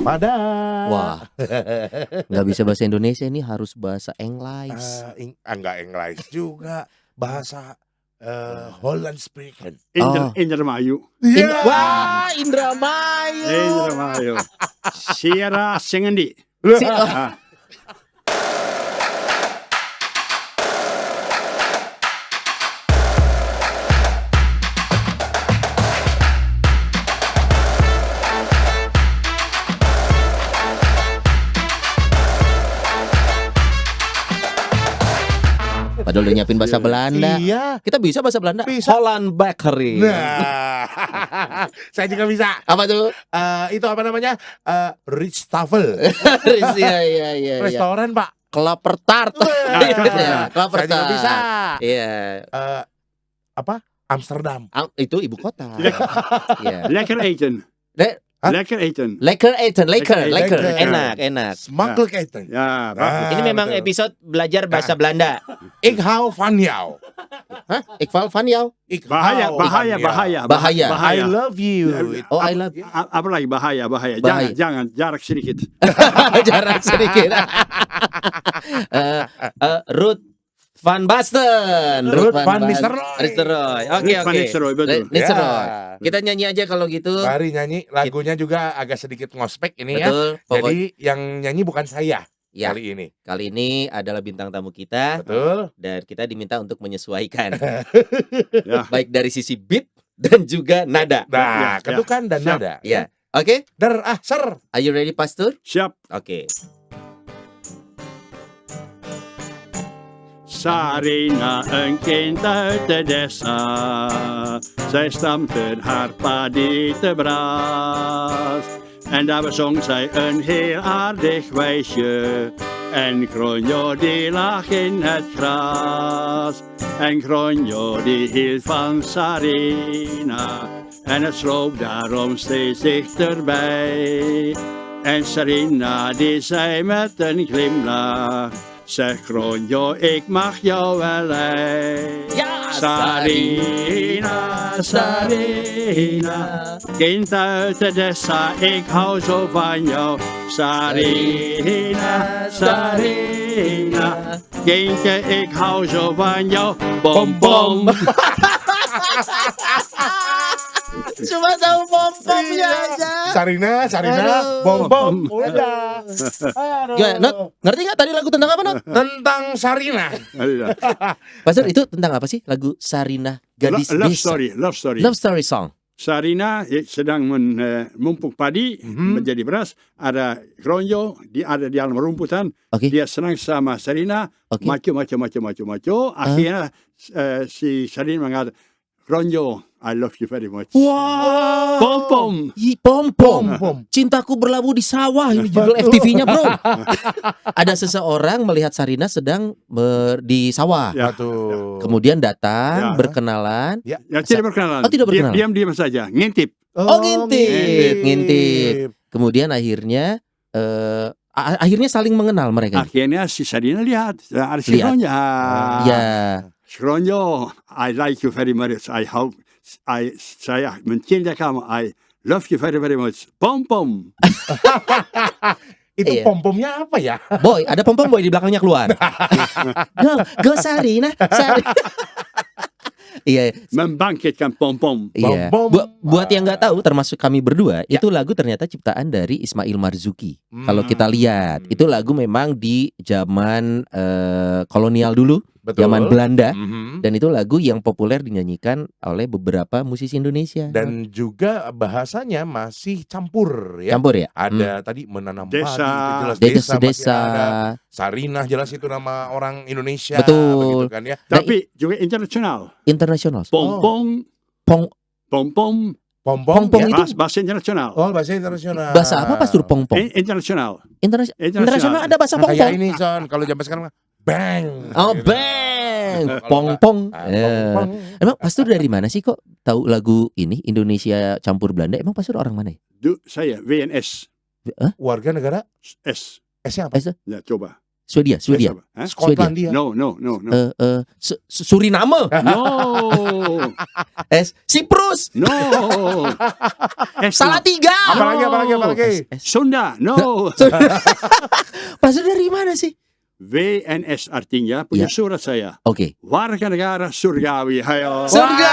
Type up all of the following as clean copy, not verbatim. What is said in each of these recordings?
Ramadan. Wah, nggak bisa bahasa Indonesia ini, harus bahasa English. Enggak English juga, bahasa Holland speaking. Indramayu. Wah, Indramayu. Indramayu. Sierra Sengendi. Padahal udah nyiapin bahasa Belanda. Iya. Kita bisa bahasa Belanda. Bisa. Holland Bakery. Nah, saya juga bisa. Apa tuh? Itu apa namanya? Rich Tafel. Iya. Restoran, Pak. Klaper tart. Iya, Klaper saya juga tart. bisa. Iya. Apa? Amsterdam. Itu ibu kota. Iya. Lekker eten. Hah? Lekker eten. Lekker eten, lekker. Lekker. Enak. Smakelijk eten. Ja, Nah, Ini memang betul. episode belajar bahasa Belanda. Ik hou van jou. Hah? Ikval van jou? Ik bahaya, hou bahaya, van jou. bahaya, Bahaya. I love you. Oh, I love Apa lagi bahaya, bahaya. Bahaya. Jangan, jarak sedikit. jarak sedikit. Ruth Van Basten. Ruth van Nistelrooy. Nistelrooy. Oke. Ruth van Nistelrooy, betul. Nistelrooy. Ya. Kita nyanyi aja kalau gitu. Mari nyanyi, lagunya juga agak sedikit ngospek ini ya. Betul. Jadi yang nyanyi bukan saya Ya. kali ini. Kali ini adalah bintang tamu kita. Betul. Dan kita diminta untuk menyesuaikan. Ya. Baik dari sisi beat dan juga nada. Nah, Ya, ketukan dan siap. nada. Ya. Oke. Ser. Are you ready, Pastor? Siap. Oke. Sarina, een kind uit de dessa. Zij stampte haar padie te braas. En daar bezong zij een heel aardig wijsje. En Gronjo die lag in het gras. En Gronjo die hield van Sarina. En het sloop daarom steeds dichterbij. En Sarina die zei met een glimlach. Zeg Gronjo, ik mag jou wel leiden. Ja, Sarina, kind uit de dessa, ik hou zo van jou. Sarina, kindje, ik hou zo van jou. Bom, bom. Cuma tahu pom-pomnya aja. Sarina, Aduh. bom. Udah. Gak, Not, ngerti gak tadi lagu tentang apa, Not? Tentang Sarina. Pastor, itu tentang apa sih lagu Sarina Gadis Love Desa? story, love story. Love story song. Sarina sedang memumpuk padi menjadi beras. Ada Gronjo, dia ada di dalam rumputan. Oke. Dia senang sama Sarina. Oke. Maco. Akhirnya si Sarina mengatakan, Gronjo, I love you very much. Wow. Pom-pom. Pom-pom. Cintaku berlabuh di sawah. Ini judul FTV-nya, bro. Ada seseorang melihat Sarina sedang di sawah. Ya. Betul. Kemudian datang, Ya. berkenalan. Ya, tidak berkenalan. Oh, tidak berkenalan. Diam saja, ngintip. Oh, ngintip. Kemudian akhirnya akhirnya saling mengenal mereka. Akhirnya si Sarina lihat. Ada si Lihat. Gronjo. Ya. Gronjo, I like you very much. Saya mencintai kamu. I love you very, very much. Pom-pom. Itu Iya. pom-pomnya apa ya? Boy, ada pom-pom boy di belakangnya keluar. Go Sarina. Iya. Membangkitkan pom-pom. Iya. Bom-bom. Buat yang nggak tahu, termasuk kami berdua, itu lagu ternyata ciptaan dari Ismail Marzuki. Kalau kita lihat, itu lagu memang di zaman kolonial dulu, Betul. zaman Belanda, Mhm. dan itu lagu yang populer dinyanyikan oleh beberapa musisi Indonesia. Dan juga bahasanya masih campur ya. Campur ya. Ada tadi menanam Desa. padi, itu jelas Desa, masih desa. ada. Sarinah jelas itu nama orang Indonesia. Betul. Begitu kan ya. Tapi juga internasional. Internasional. Pom-pom. Pong. Pom-pom. Pom-pom Pom-pom ya. itu Bahasa internasional. Oh, bahasa internasional. Bahasa apa Pastor pong-pong? Internasional. Internasional ada bahasa Nah, kayak pong-pong. ini Son, kalau zaman sekarang mah, bang. Oh, Gitu. bang. Kalau Pong-pong. enggak, Eh. pong-pong. Emang Pastor dari mana sih kok tahu lagu ini Indonesia campur Belanda? Emang Pastor orang mana ya? Saya WNS. Warga negara S. S-nya apa? S- Ya, coba. Swedia. Hah? Skotlandia. No. Suriname. No. Siprus. No. Salatiga. Apalagi. Sunda. No. Pastor dari mana sih? WNS artinya punya Ya. surat saya. Oke. Warga negara surgawi. Hayo. Surga.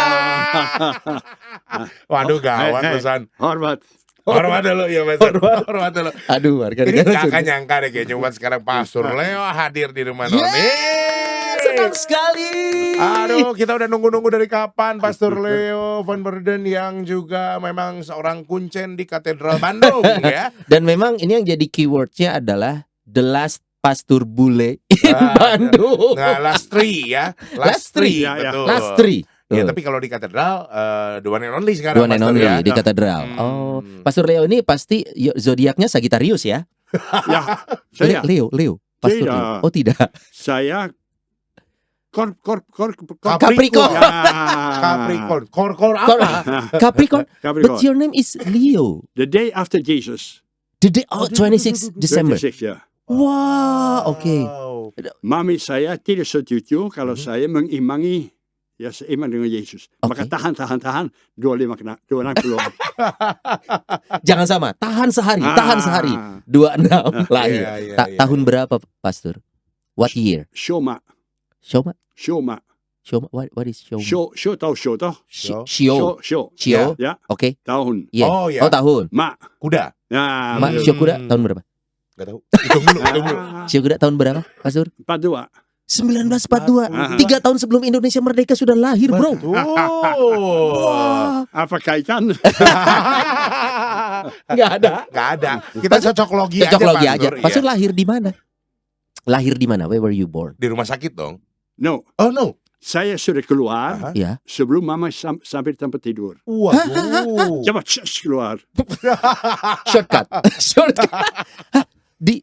Waduh, gawat Hey, hey. pesan. Hormat. Hormat dulu ya, Pastor. Hormat dulu. Aduh, warga Ini negara gak akan surga. nyangka deh kayaknya buat sekarang Pastor Leo hadir di rumah Noni. Senang sekali. Aduh, kita udah nunggu-nunggu dari kapan Pastor Leo Van Berden yang juga memang seorang kuncen di Katedral Bandung ya. Dan memang ini yang jadi keywordnya adalah the last pastor bule in Bandung. Nah, Lastri ya. Ya, ya. betul. Lastri. Ya, tapi kalau di Katedral the one and only sekarang Dua and Pastor only ya. di katedral. Hmm. Oh, Pastor Leo ini pasti zodiaknya Sagittarius ya? Ya, saya. Leo. Pastor Tidak. Leo. Oh, tidak. Saya Capricorn. Ya. Capricorn. Kor apa? Capricorn. But Capricorn. your name is Leo. The day after Jesus. The day 26 December. 26, ya. Wah, oke. Wow. Mami saya tidak setuju kalau saya mengimani ya seiman dengan Yesus. Maka Oke. tahan 26 Jangan sama. Tahan sehari. Ah. 26 lahir. Iya, iya. Tahun berapa, Pastor? What year? Shoma. Shoma? Shoma. What is Shoma? Show tahu show toh? Shio. Show. Shio. Ya, Oke. tahun. Iya. Oh, ya. Oh, tahun. Ma. Kuda. Ya, Mak betul. Shio kuda tahun berapa? Gak tahu. Hitung dulu. Shio kuda tahun berapa, Pastor? 42. 1942. Ah. 3 tahun sebelum Indonesia merdeka sudah lahir, bro. Betul. Wah. Apa kaitan? Nggak ada. Gak ada. Kita cocok logi Cocok logi aja. Pastor. Pastor Iya. lahir di mana? Lahir di mana? Where were you born? Di rumah sakit dong. No, Oh no. saya sudah keluar Aha. Ya. sebelum mama sampai di tempat tidur. Waduh. Coba keluar. Shortcut. Hah? Di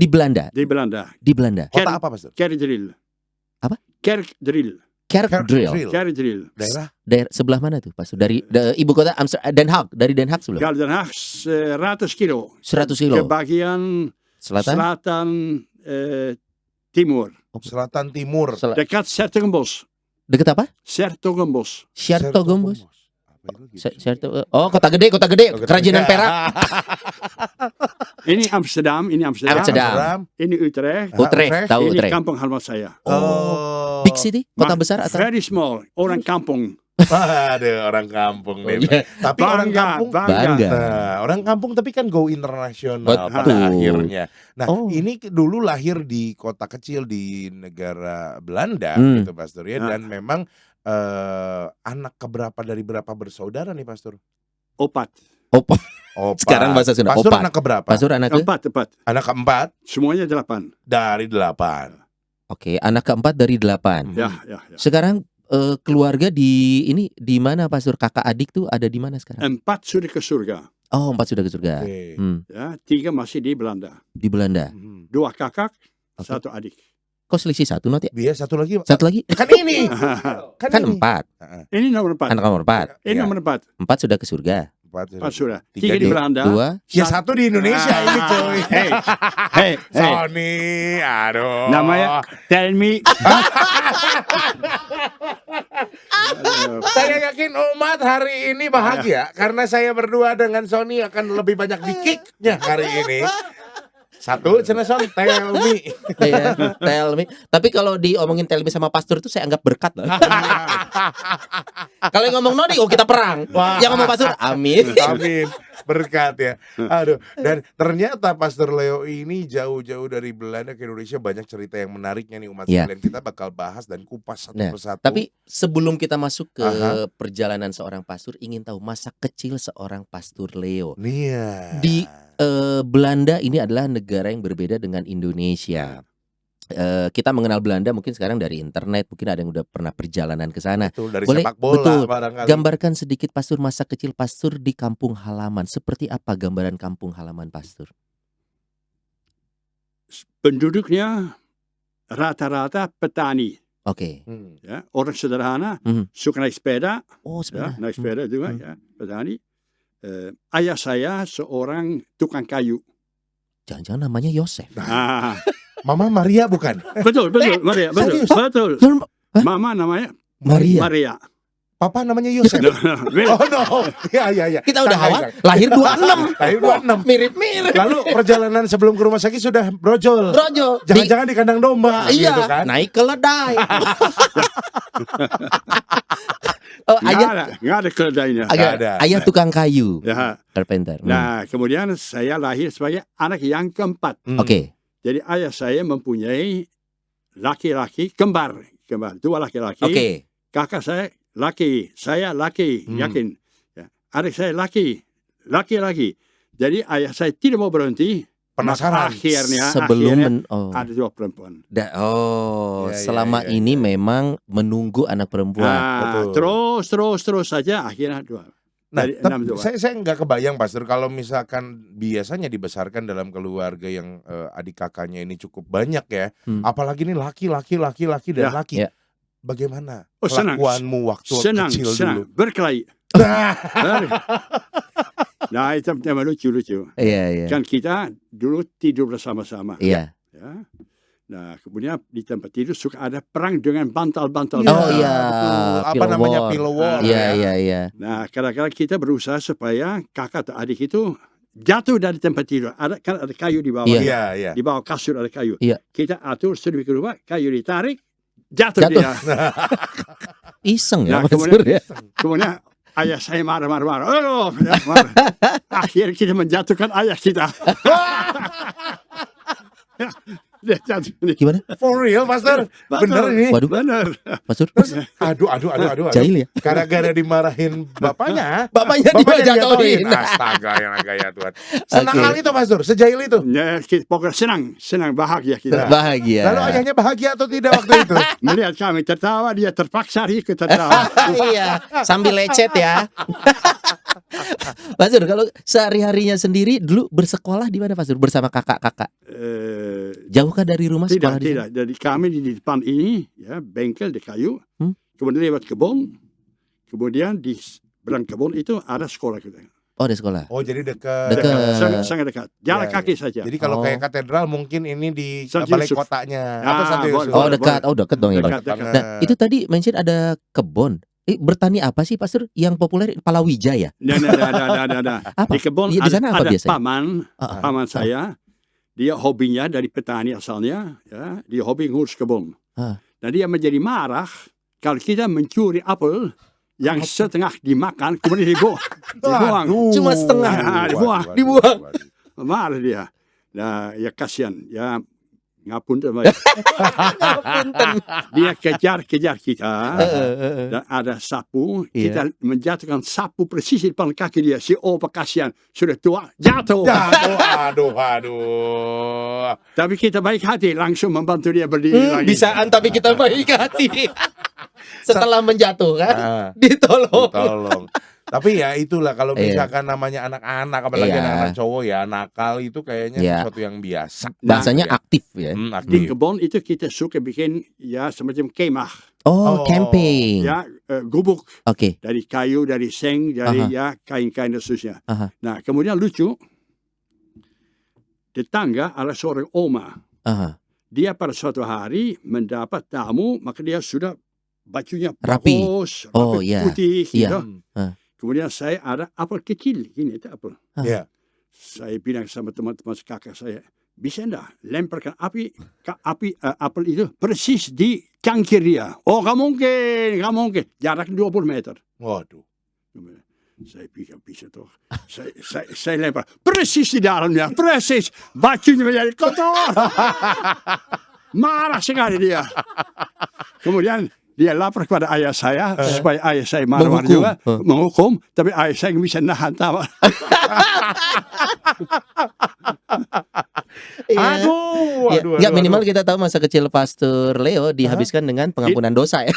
Belanda. Di Belanda. Di Belanda. Kota apa, Pastor? Kerkdrill. Apa? Kerkdrill. Kerkdrill. Kerkdrill. Daerah. Daerah sebelah mana tuh, Pastor? Dari ibu kota Den Haag. Dari Den Haag sebelah. Kalau Den Haag 100 kilo. 100 Ke kilo. bagian Selatan. timur. Selatan Timur. Dekat Sertogenbos. Deket apa? Sertogenbos. Shertogenbos. Apa itu gitu? Oh, kota gede. Kerajinan perak. Ini Amsterdam. Amsterdam. Ini Utrecht. Utrecht. Tahu Ini Utrecht. kampung halaman saya. Oh. Big city? Kota besar atau? Very small. Orang kampung. Aduh, orang kampung nih. iya. Tapi orang Bangga, kampung. Bangga. Nah, orang kampung tapi kan go internasional Betul. pada akhirnya. Nah, Oh. ini dulu lahir di kota kecil di negara Belanda gitu, Pastor ya. Dan memang anak keberapa dari berapa bersaudara nih, Pastor? Opat. Opa. Opat. Sekarang bahasa Sunda. Pastor Opat. anak keberapa? Pastor anak ke? Empat. Anak keempat Semuanya 8. dari 8. Oke, anak keempat dari 8. Ya. Sekarang keluarga di mana, Pastor? Kakak adik tuh ada di mana sekarang? 4 sudah ke surga. Oh, 4 sudah ke surga. Oke. Ya, 3 masih di Belanda. Di Belanda. 2 kakak, Oke. 1 adik. Kok selisih 1 not ya? Dia satu lagi. Satu lagi? Kan ini. Kan ini. 4. Ini nomor 4. Anak nomor 4. Ini Iya. nomor 4. 4 sudah ke surga. 4 sudah. 3 3 di Belanda. 2. Ya satu di Indonesia ini coy. Hey. Sony, aduh. Namanya Tell Me. Saya yakin umat hari ini bahagia karena saya berdua dengan Sony akan lebih banyak di kicknya hari ini. Satu, cina Son, tell me. Iya, tell me. Tapi kalau diomongin tell me sama pastor itu saya anggap berkat loh. Kalau yang ngomong Nodi, oh kita perang. Wah. Yang ngomong pastor, amin. Amin, berkat ya. Aduh, dan ternyata Pastor Leo ini jauh-jauh dari Belanda ke Indonesia, banyak cerita yang menariknya nih umat Iya. sekalian. Kita bakal bahas dan kupas satu Nah, persatu. Tapi sebelum kita masuk ke Aha. perjalanan seorang pastor, ingin tahu masa kecil seorang pastor Leo. Nia. Di Belanda ini adalah negara yang berbeda dengan Indonesia. Kita mengenal Belanda mungkin sekarang dari internet, mungkin ada yang udah pernah perjalanan ke sana. Betul, dari Boleh- sepak bola betul. barangkali. Gambarkan sedikit pastor masa kecil pastor di kampung halaman. Seperti apa gambaran kampung halaman pastor? Penduduknya rata-rata petani. Oke. Ya, orang sederhana, Mhm. suka naik sepeda. Oh, Ya, sebenarnya. naik sepeda juga, ya, petani. Ayah saya seorang tukang kayu. Jangan-jangan namanya Yosef. Ah, Mama Maria bukan? Betul, Maria, betul, serius? betul. Hah? Mama namanya Maria. Maria. Papa namanya Yosef. Oh no. Ya. Kita udah Sangka, awal sangka. lahir 26. Lahir 26. Mirip-mirip. Lalu perjalanan sebelum ke rumah sakit sudah brojol. Brojo. Jangan-jangan di kandang domba Iya, gitu kan. naik keledai. Oh, ayah Nggak ada keledainya. Nggak ada. ayah tukang kayu. Ya. Carpenter. Nah, kemudian saya lahir sebagai anak yang keempat. Oke. Jadi ayah saya mempunyai laki-laki kembar, dua laki-laki. Oke. Kakak saya laki, saya laki, yakin. Ya. Adik saya laki lagi. Jadi ayah saya tidak mau berhenti. Penasaran. Akhirnya Sebelum ada dua perempuan. Ya, selama ya. ini memang menunggu anak perempuan. Nah, betul. terus saja akhirnya dua. Nah, Dari 6 dua. saya nggak kebayang, Pastor, kalau misalkan biasanya dibesarkan dalam keluarga yang adik kakaknya ini cukup banyak ya, apalagi ini laki dan Ya. laki. Ya. Bagaimana Oh, senang. kelakuanmu waktu Senang, kecil senang. dulu? Berkelahi. Nah, itu memang lucu. Iya. Kan kita dulu tidur bersama-sama. Iya. Ya. Nah, kemudian di tempat tidur suka ada perang dengan bantal-bantal. Oh iya. betul. Apa Pillow namanya war. pillow war? Iya. Nah, kadang-kadang kita berusaha supaya kakak atau adik itu jatuh dari tempat tidur. Kan ada kayu di bawah. Iya. Iya. Di bawah kasur ada kayu. Iya. Kita atur sedemikian rupa, kayu ditarik, jatuh. Dia. Iseng ya, Nah, Pastor ya. Kemudian ayah saya marah. Aduh, ya, marah. Akhirnya kita menjatuhkan ayah kita. Dia jatuh. Gimana? For real, Pastor? Bener ini? Waduh, Benar. Pastor. Aduh. Jahil ya? Gara-gara dimarahin bapaknya Bapaknya dia jatuhin. Astaga, ya Tuhan. Senang hal itu, Pastor? Sejahil itu? Ya, pokoknya senang, bahagia kita. Bahagia. Lalu ayahnya bahagia atau tidak waktu itu? Melihat kami tertawa, dia terpaksa ikut tertawa. Iya, sambil lecet ya. Pastor, kalau sehari-harinya sendiri dulu bersekolah di mana, Pastor? Bersama kakak-kakak. Jauhkah dari rumah sekolah di sana? Tidak. Jadi kami di depan ini, ya, bengkel di kayu, kemudian lewat kebun, kemudian di belakang kebun itu ada sekolah kita. Oh, ada sekolah. Oh, jadi dekat. Sangat dekat. Jalan Ya, kaki saja. Jadi kalau Oh. kayak katedral mungkin ini di Santi balai Yusuf. kotanya. Ah, Atau Santi boleh, Yusuf. Oh, dekat. Oh, dekat dong ya, Bang. Dekat. Nah, itu tadi mention ada kebun. Bertani apa sih, Pastor? Yang populer palawija ya? Nah. Apa? Di kebun Di sana apa ada biasanya? paman saya. Dia hobinya dari petani asalnya, ya. Dia hobi ngurus kebun. Nah, dia menjadi marah kalau kita mencuri apel yang setengah dimakan kemudian dibuang. Cuma setengah. Dibuang. Marah dia. Nah, ya kasihan. Ya ngapunten. Dia kejar kita. Dan ada sapu. Kita menjatuhkan sapu persis di depan kaki dia. Si opa kasihan. Sudah tua. Jatuh. Aduh. Tapi kita baik hati. Langsung membantu dia berdiri lagi. Bisaan tapi kita baik hati. Setelah menjatuhkan, ditolong. Tapi ya itulah kalau misalkan namanya anak-anak, apalagi anak-anak cowok ya, nakal itu kayaknya sesuatu yang biasa. Bahasanya aktif ya. Di Aktif. kebun itu kita suka bikin ya semacam kemah. Oh, camping. Ya gubuk Oke. dari kayu, dari seng, dari ya kain-kain dan seterusnya. Nah, kemudian lucu, tetangga ada seorang oma. Dia pada suatu hari mendapat tamu, maka dia sudah bajunya Rapi. bagus, Oh, rapi, iya. putih, Iya. gitu. Kemudian saya ada apel kecil, ini itu apel. Iya. Saya bilang sama teman-teman kakak saya, bisa enggak lemparkan apel itu persis di cangkir dia. Oh, nggak mungkin. Jarak 20 meter. Waduh. Saya pikir bisa tuh. Saya lempar persis di dalamnya, persis. Bajunya menjadi kotor. Marah sekali dia. Kemudian dia lapor kepada ayah saya supaya ayah saya marah-marah juga, menghukum. Tapi ayah saya nggak bisa nahan tawa. Aduh. Ya, minimal kita tahu masa kecil Pastor Leo dihabiskan dengan pengampunan dosa ya.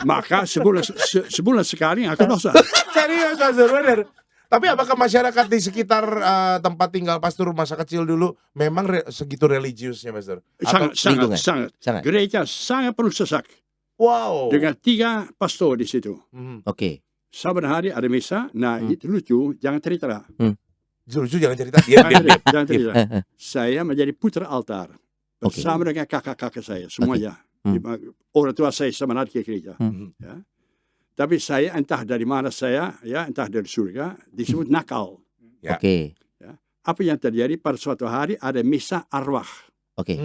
Maka sebulan sekali aku dosa. Serius, Pastor, bener. Tapi apakah masyarakat di sekitar tempat tinggal Pastor masa kecil dulu memang segitu religiusnya, Pastor? Sangat. Gereja sangat penuh sesak. Wow. Dengan 3 pastor di situ. Oke. Saban hari ada misa. Nah, itu lucu. Jangan cerita. Justru jangan cerita. Diam. Jangan cerita. Saya menjadi putra altar bersama dengan kakak-kakak saya semuanya. Orang tua saya sama nanti ke gereja. Ya. Tapi saya entah dari mana saya, ya entah dari surga, disebut nakal. Ya. Oke. Ya. Apa yang terjadi pada suatu hari ada misa arwah. Oke.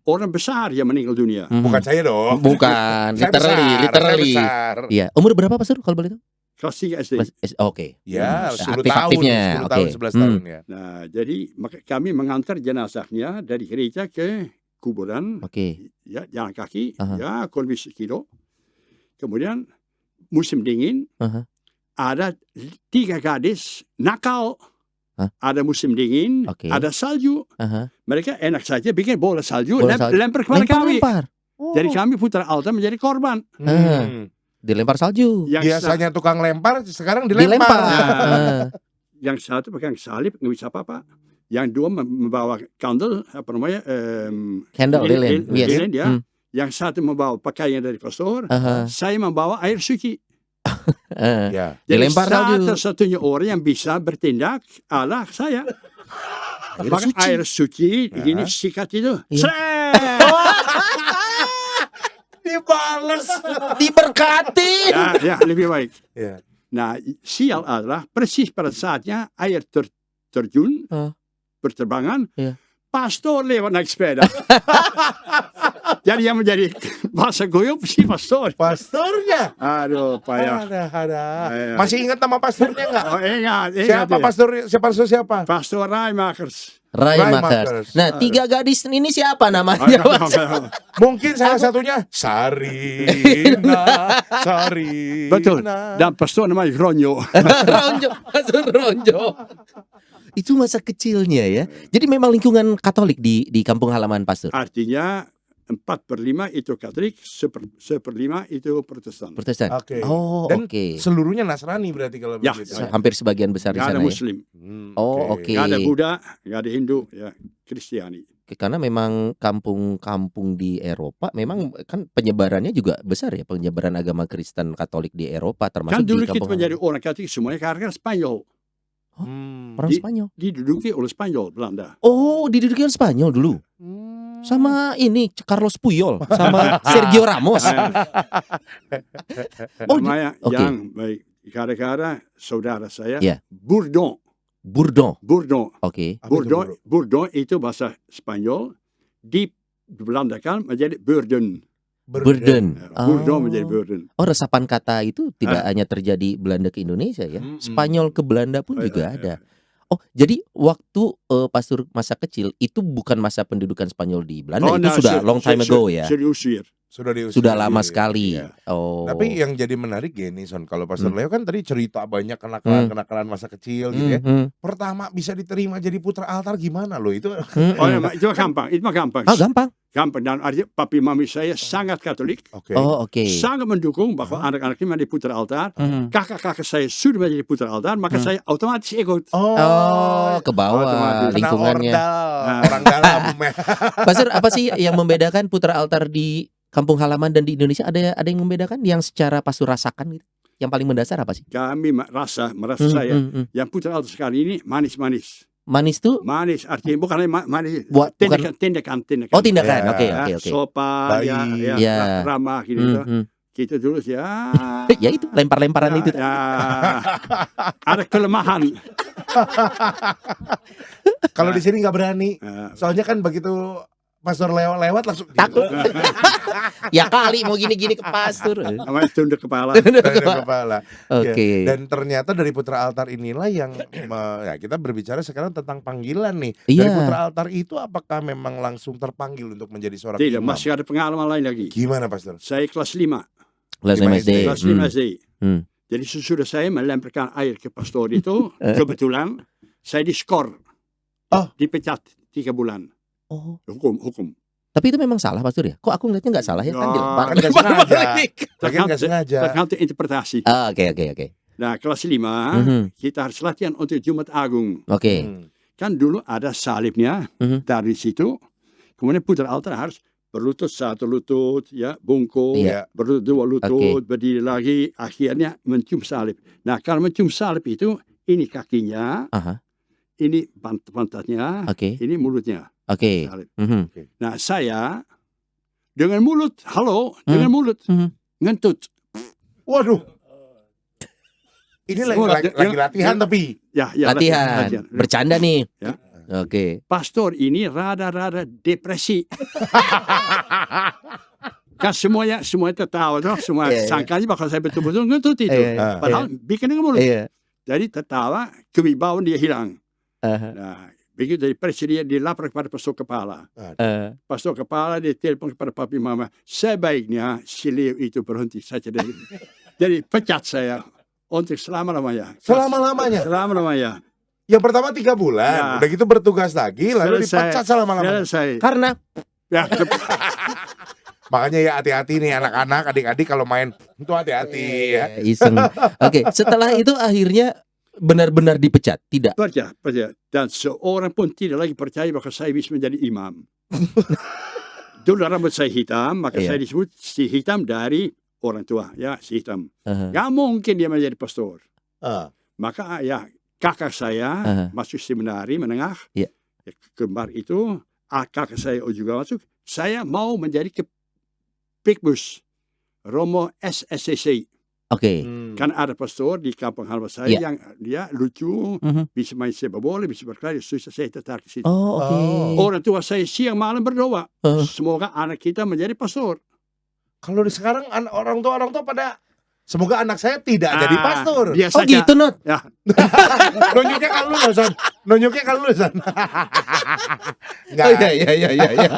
Orang besar yang meninggal dunia. Bukan saya dong. Bukan, Saya literally. saya besar. Iya, umur berapa Pastor kalau boleh tahu? Kelas 3 SD. Oke. Ya, 10 Aktif-aktifnya. tahun, 10 tahun, 11 tahun ya. Nah, jadi kami mengantar jenazahnya dari gereja ke kuburan. Oke. Ya, jalan kaki, Aha. ya kurang lebih sekilo. Kemudian musim dingin, Aha. ada 3 gadis nakal. Hah? Ada musim dingin, Oke. ada salju. Aha. Mereka enak saja bikin bola salju, Bola salju. lempar kepada kami. Lempar. Jadi kami putra altar menjadi korban. Dilempar salju. Biasanya tukang lempar, sekarang dilempar. Dilempar. Yang satu pegang salib, nggak bisa apa-apa. Yang dua membawa candle, apa namanya? Candle, lilin. Yes. Lilin, ya. Yang satu membawa pakaian dari pastor. Aha. Saya membawa air suci. Ya. Jadi Dilempar salju. satu-satunya orang yang bisa bertindak adalah saya. Maka air suci, gini sikat itu. Iya. Dibales. Diberkati. Ya, lebih baik. Ya. Nah, sial adalah persis pada saatnya air terjun, berterbangan, pastor lewat naik sepeda. Jadi yang menjadi bahasa goyop si pastor. Pastornya. Aduh, payah. Ada. Masih ingat nama pastornya nggak? Oh, ingat. Siapa ya. pastor? Siapa? Pastor Raimakers. Raimakers. Nah, 3 gadis ini siapa namanya? Mungkin salah satunya Sarina. Betul. Dan pastor namanya Ronyo. Ronjo, Pastor Ronjo. Itu masa kecilnya ya. Jadi memang lingkungan Katolik di kampung halaman Pastor. Artinya 4/5 itu Katolik, 1/5 itu Protestan. Protestan. Oke. Oh, Dan oke. seluruhnya Nasrani berarti kalau Ya, begitu. Hampir sebagian besar di Gak sana ada ya. Muslim, Oh, oke. gak ada Buddha, gak ada Hindu, ya Kristiani. Karena memang kampung-kampung di Eropa memang kan penyebarannya juga besar ya, penyebaran agama Kristen Katolik di Eropa termasuk Kan dulu di kita kampung menjadi orang Katolik semuanya karena Spanyol. orang Spanyol. Diduduki oleh Spanyol Belanda. Oh, diduduki oleh Spanyol dulu. Sama ini Carlos Puyol sama Sergio Ramos. Oh, Namanya oke. yang baik. Gara-gara saudara saya, Ya. Bourdon. Bourdon. Oke. Bourdon itu bahasa Spanyol, dibelandakan menjadi burden. Burden. Bourdon menjadi burden. Oh, resapan kata itu tidak hanya terjadi Belanda ke Indonesia ya. Spanyol ke Belanda pun juga ada. Oh, jadi waktu Pastor masa kecil itu bukan masa pendudukan Spanyol di Belanda, itu sudah long time ago ya. Sudah lama sekali. Iya. Oh. Tapi yang jadi menarik gini Son, kalau Pastor Leo kan tadi cerita banyak kenakalan masa kecil gitu ya. Pertama bisa diterima jadi putra altar gimana loh itu? Oh ya, itu gampang, Ah, gampang. Gampang, dan artinya papi mami saya sangat Katolik. Oke. Oh, oke. Sangat mendukung bahwa anak-anak ini menjadi putra altar. Kakak-kakak saya sudah menjadi putra altar, maka saya otomatis ikut. Oh, ke bawah Otomatis. lingkungannya. Orang dalam. Pastor, apa sih yang membedakan putra altar di kampung halaman dan di Indonesia? Ada yang membedakan yang secara Pastor rasakan gitu? Yang paling mendasar apa sih? Kami merasa saya yang putra altar sekali ini manis-manis. Manis tuh? Manis artinya bukan manis, Bukan. tindakan. Oh, tindakan. Ya. Oke. Sopan, Ya. ramah gitu. Kita dulu ya. Ya itu lempar-lemparan itu. Ya, ada kelemahan. Kalau di sini nggak berani. Soalnya kan begitu Pastor Leo lewat langsung Takut. Ya kali mau gini-gini ke pastor. Namanya tunduk kepala. tunduk kepala. Oke. Ya. Dan ternyata dari putra altar inilah yang ya kita berbicara sekarang tentang panggilan nih. Iya. Dari putra altar itu apakah memang langsung terpanggil untuk menjadi seorang Tidak, imam? masih ada pengalaman lain lagi. Gimana Pastor? Saya kelas 5. Kelas 5 SD. Kelas 5 SD. Hmm. Jadi sesudah saya melemparkan air ke pastor itu, kebetulan saya diskor. Oh. Dipecat 3 bulan. Oh. Hukum. Tapi itu memang salah Pastor ya? Kok aku ngeliatnya nggak salah ya? Kan dilempar. Kan nggak sengaja. Lagi nggak sengaja. Tergantung interpretasi. Ah, oke. Nah, kelas 5, kita harus latihan untuk Jumat Agung. Oke. Kan dulu ada salibnya dari situ. Kemudian putra altar harus berlutut satu lutut, ya, bungkuk, Iya. berlutut 2 lutut, berdiri lagi, akhirnya mencium salib. Nah, kalau mencium salib itu, ini kakinya, Aha. ini pantatnya, Oke. ini mulutnya. Oke. Salib. Nah, saya dengan mulut, dengan mulut ngentut. Waduh. Ini lagi latihan tapi. Ya, Latihan. Bercanda nih. Ya. Oke. Pastor ini rada-rada depresi. Kan semuanya tertawa, toh, semua sangkanya bakal saya betul-betul ngentut itu. Padahal bikin dengan mulut. Jadi tertawa, kewibawaan dia hilang. Nah, begitu dari presiden dia lapor kepada pastor kepala. Pastor kepala dia telepon kepada papi mama. Sebaiknya si Leo itu berhenti saja dari. Jadi pecat saya untuk selama-lamanya. Selama-lamanya. Yang pertama 3 bulan, Ya. udah gitu bertugas lagi, lalu Selesai. dipecat selama-lamanya. Selesai. Karena Ya, Makanya ya hati-hati nih anak-anak, adik-adik kalau main itu hati-hati ya. iseng. Oke, setelah itu akhirnya benar-benar dipecat, tidak? percaya. Dan seorang pun tidak lagi percaya bahwa saya bisa menjadi imam. Dulu rambut saya hitam, maka saya disebut si hitam dari orang tua. Ya, si hitam. Gak mungkin dia menjadi pastor. Maka ya kakak saya masuk seminari menengah. Iya. Kembar itu, kakak saya juga masuk. Saya mau menjadi Pikbus Romo SSCC. Oke. Kan ada pastor di kampung halaman saya yang dia lucu, bisa main sepak bola, bisa berkelahi, susah saya tertarik ke situ. Oh, oke. Orang tua saya siang malam berdoa, semoga anak kita menjadi pastor. Kalau di sekarang orang tua pada semoga anak saya tidak jadi pastor. Dia Oh saja, gitu, Not. ya, Nunjuknya kalau lu, San. Nunjuknya kalau lu, San. Enggak. Oh, iya.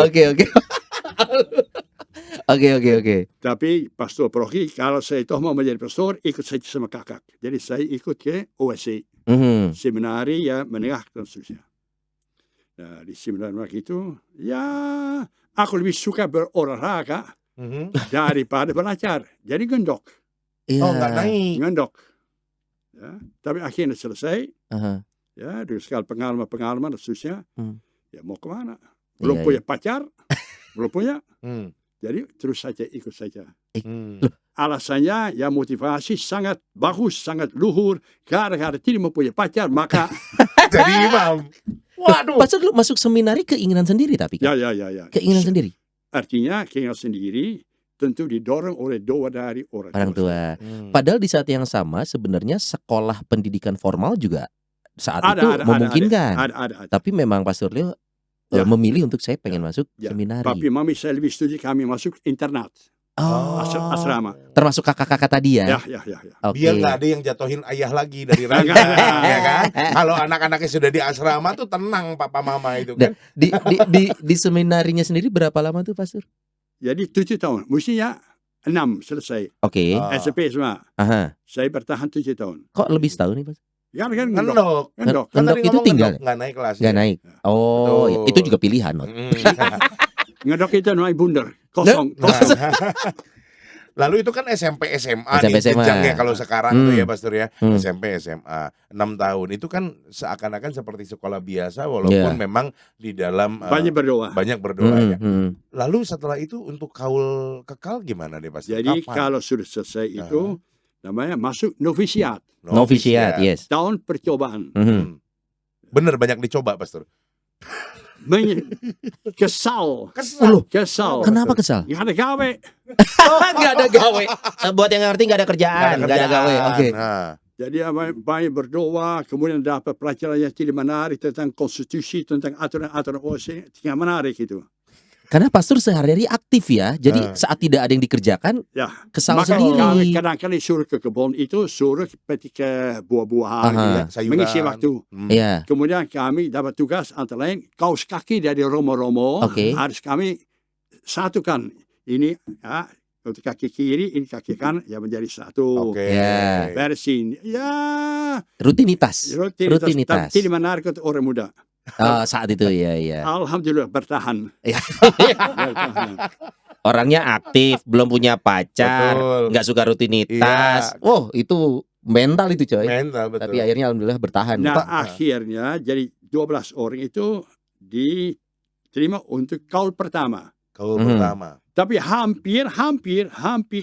Oke. Oke. tapi pastor paroki, kalau saya toh mau menjadi pastor, ikut saja sama kakak. Jadi saya ikut ke OSC, seminari ya menengah dan seterusnya. Nah, di seminari itu, ya aku lebih suka berolahraga daripada belajar. Jadi gendok. Oh, enggak naik. Ngendok. Ya, tapi akhirnya selesai. Ya, dengan segala pengalaman dan seterusnya. Ya mau kemana? Belum punya pacar, belum punya. Jadi terus saja ikut saja. Alasannya ya motivasi sangat bagus, sangat luhur. Gara-gara tidak mempunyai pacar, maka Jadi imam. Waduh. Pastor lu masuk seminari keinginan sendiri tapi kan? ya. Keinginan sendiri. Artinya keinginan sendiri tentu didorong oleh doa dari Orang tua. Padahal di saat yang sama sebenarnya sekolah pendidikan formal juga saat itu memungkinkan. Ada. Tapi memang Pastor Leo memilih untuk saya pengen masuk seminari. Tapi mami saya lebih setuju kami masuk internat. Asrama. Termasuk kakak-kakak tadi ya? Ya. Oke. Biar nggak ada yang jatuhin ayah lagi dari ranjang, ya kan? Kalau anak-anaknya sudah di asrama tuh tenang papa mama itu kan. Di seminarinya sendiri berapa lama tuh Pastor? Jadi 7 tahun. Mestinya 6 selesai. Oke. SMP semua. Saya bertahan 7 tahun. Kok lebih setahun nih Pastor? Kan Ngendok. ngendok. Kan Ngendok tadi itu ngomong tinggal? nggak naik kelas. Nggak naik. Oh, ya. Itu juga pilihan. Not. Ngendok itu naik bundar. Kosong. Lalu itu kan SMP SMA SMP, nih SMA. jenjangnya kalau sekarang tuh ya Pastor ya. SMP SMA 6 tahun itu kan seakan-akan seperti sekolah biasa walaupun memang di dalam Banyak berdoa. ya. Lalu setelah itu untuk kaul kekal gimana deh Pastor? Jadi Kapan? kalau sudah selesai itu namanya masuk novisiat. Novisiat, yes. Tahun percobaan. Bener banyak dicoba Pastor. Kesal. Kenapa kesal? Nggak ada gawe. Nggak ada gawe. Buat yang ngerti nggak ada kerjaan. Nggak ada gawe. Oke. Nah. Jadi banyak berdoa, kemudian dapat pelajaran yang tidak menarik tentang konstitusi, tentang aturan-aturan OSCE, tidak menarik itu. Karena pastor sehari-hari aktif ya. Jadi saat tidak ada yang dikerjakan, kesal Maka sendiri. kami kadang-kadang suruh ke kebun itu, suruh petik buah-buahan, sayuran. mengisi waktu. Iya. Kemudian kami dapat tugas antara lain kaos kaki dari romo-romo harus kami satukan. Ini ya, untuk kaki kiri, ini kaki kanan ya menjadi satu. Ya. Bersin. Ya. Rutinitas. Tapi tidak menarik untuk orang muda. Saat itu ya. Alhamdulillah bertahan. Orangnya aktif, belum punya pacar, nggak suka rutinitas. Wow, itu mental itu coy. Mental, betul. Tapi akhirnya alhamdulillah bertahan. Nah, akhirnya jadi 12 orang itu diterima untuk kaul pertama. Kaul pertama. Tapi hampir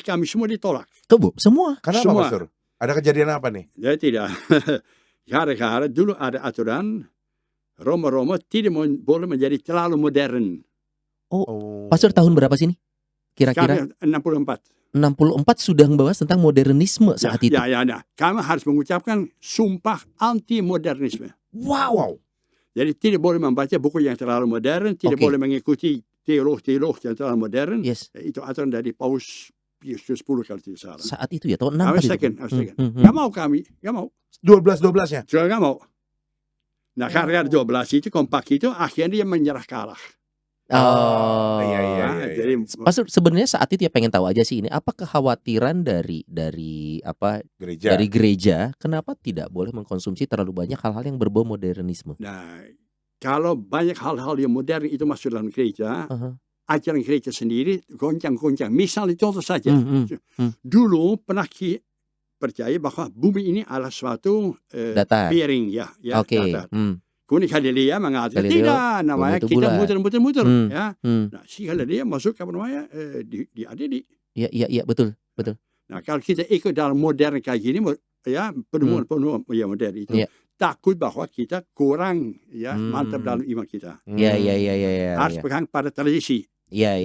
kami semua ditolak. Tuh, Bu, semua. Kenapa Semua. Pastor? Ada kejadian apa nih? Ya tidak. Gara-gara dulu ada aturan Roma-Roma tidak boleh menjadi terlalu modern. Oh. Pastor tahun berapa sih nih? Kira-kira Kami 64. 64 sudah membahas tentang modernisme saat itu. Ya. Kami harus mengucapkan sumpah anti modernisme. Wow. Jadi tidak boleh membaca buku yang terlalu modern, tidak Oke. boleh mengikuti teolog-teolog yang terlalu modern. Yes. Itu aturan dari Paus Pius ke-10 kalau tidak salah. Saat itu ya, tahun Kami 64 itu. second. Hmm. Nggak mau kami, nggak mau. 12-12-nya. Juga nggak mau. Nah, karena 12 itu kompak itu akhirnya dia menyerah kalah. Oh, iya. Jadi Pastor sebenarnya saat itu ya pengen tahu aja sih ini apa kekhawatiran dari apa Gereja. dari gereja kenapa tidak boleh mengkonsumsi terlalu banyak hal-hal yang berbau modernisme? Nah, kalau banyak hal-hal yang modern itu masuk dalam gereja, Aha. ajaran gereja sendiri goncang-goncang. Misalnya contoh saja, dulu pernah percaya bahwa bumi ini adalah suatu Datar. piring, ya Oke. datar. Kemudian Galilea mengatakan Galileo, tidak, namanya bumi itu kita bulat. muter-muter, ya. Hmm. Nah, si Galilea masuk apa namanya diadili. Iya betul. Nah, kalau kita ikut dalam modern kayak gini, ya penemuan ya modern itu, Iya. takut bahwa kita kurang ya mantap Hmm. dalam iman kita. Iya. Harus pegang pada tradisi Iya.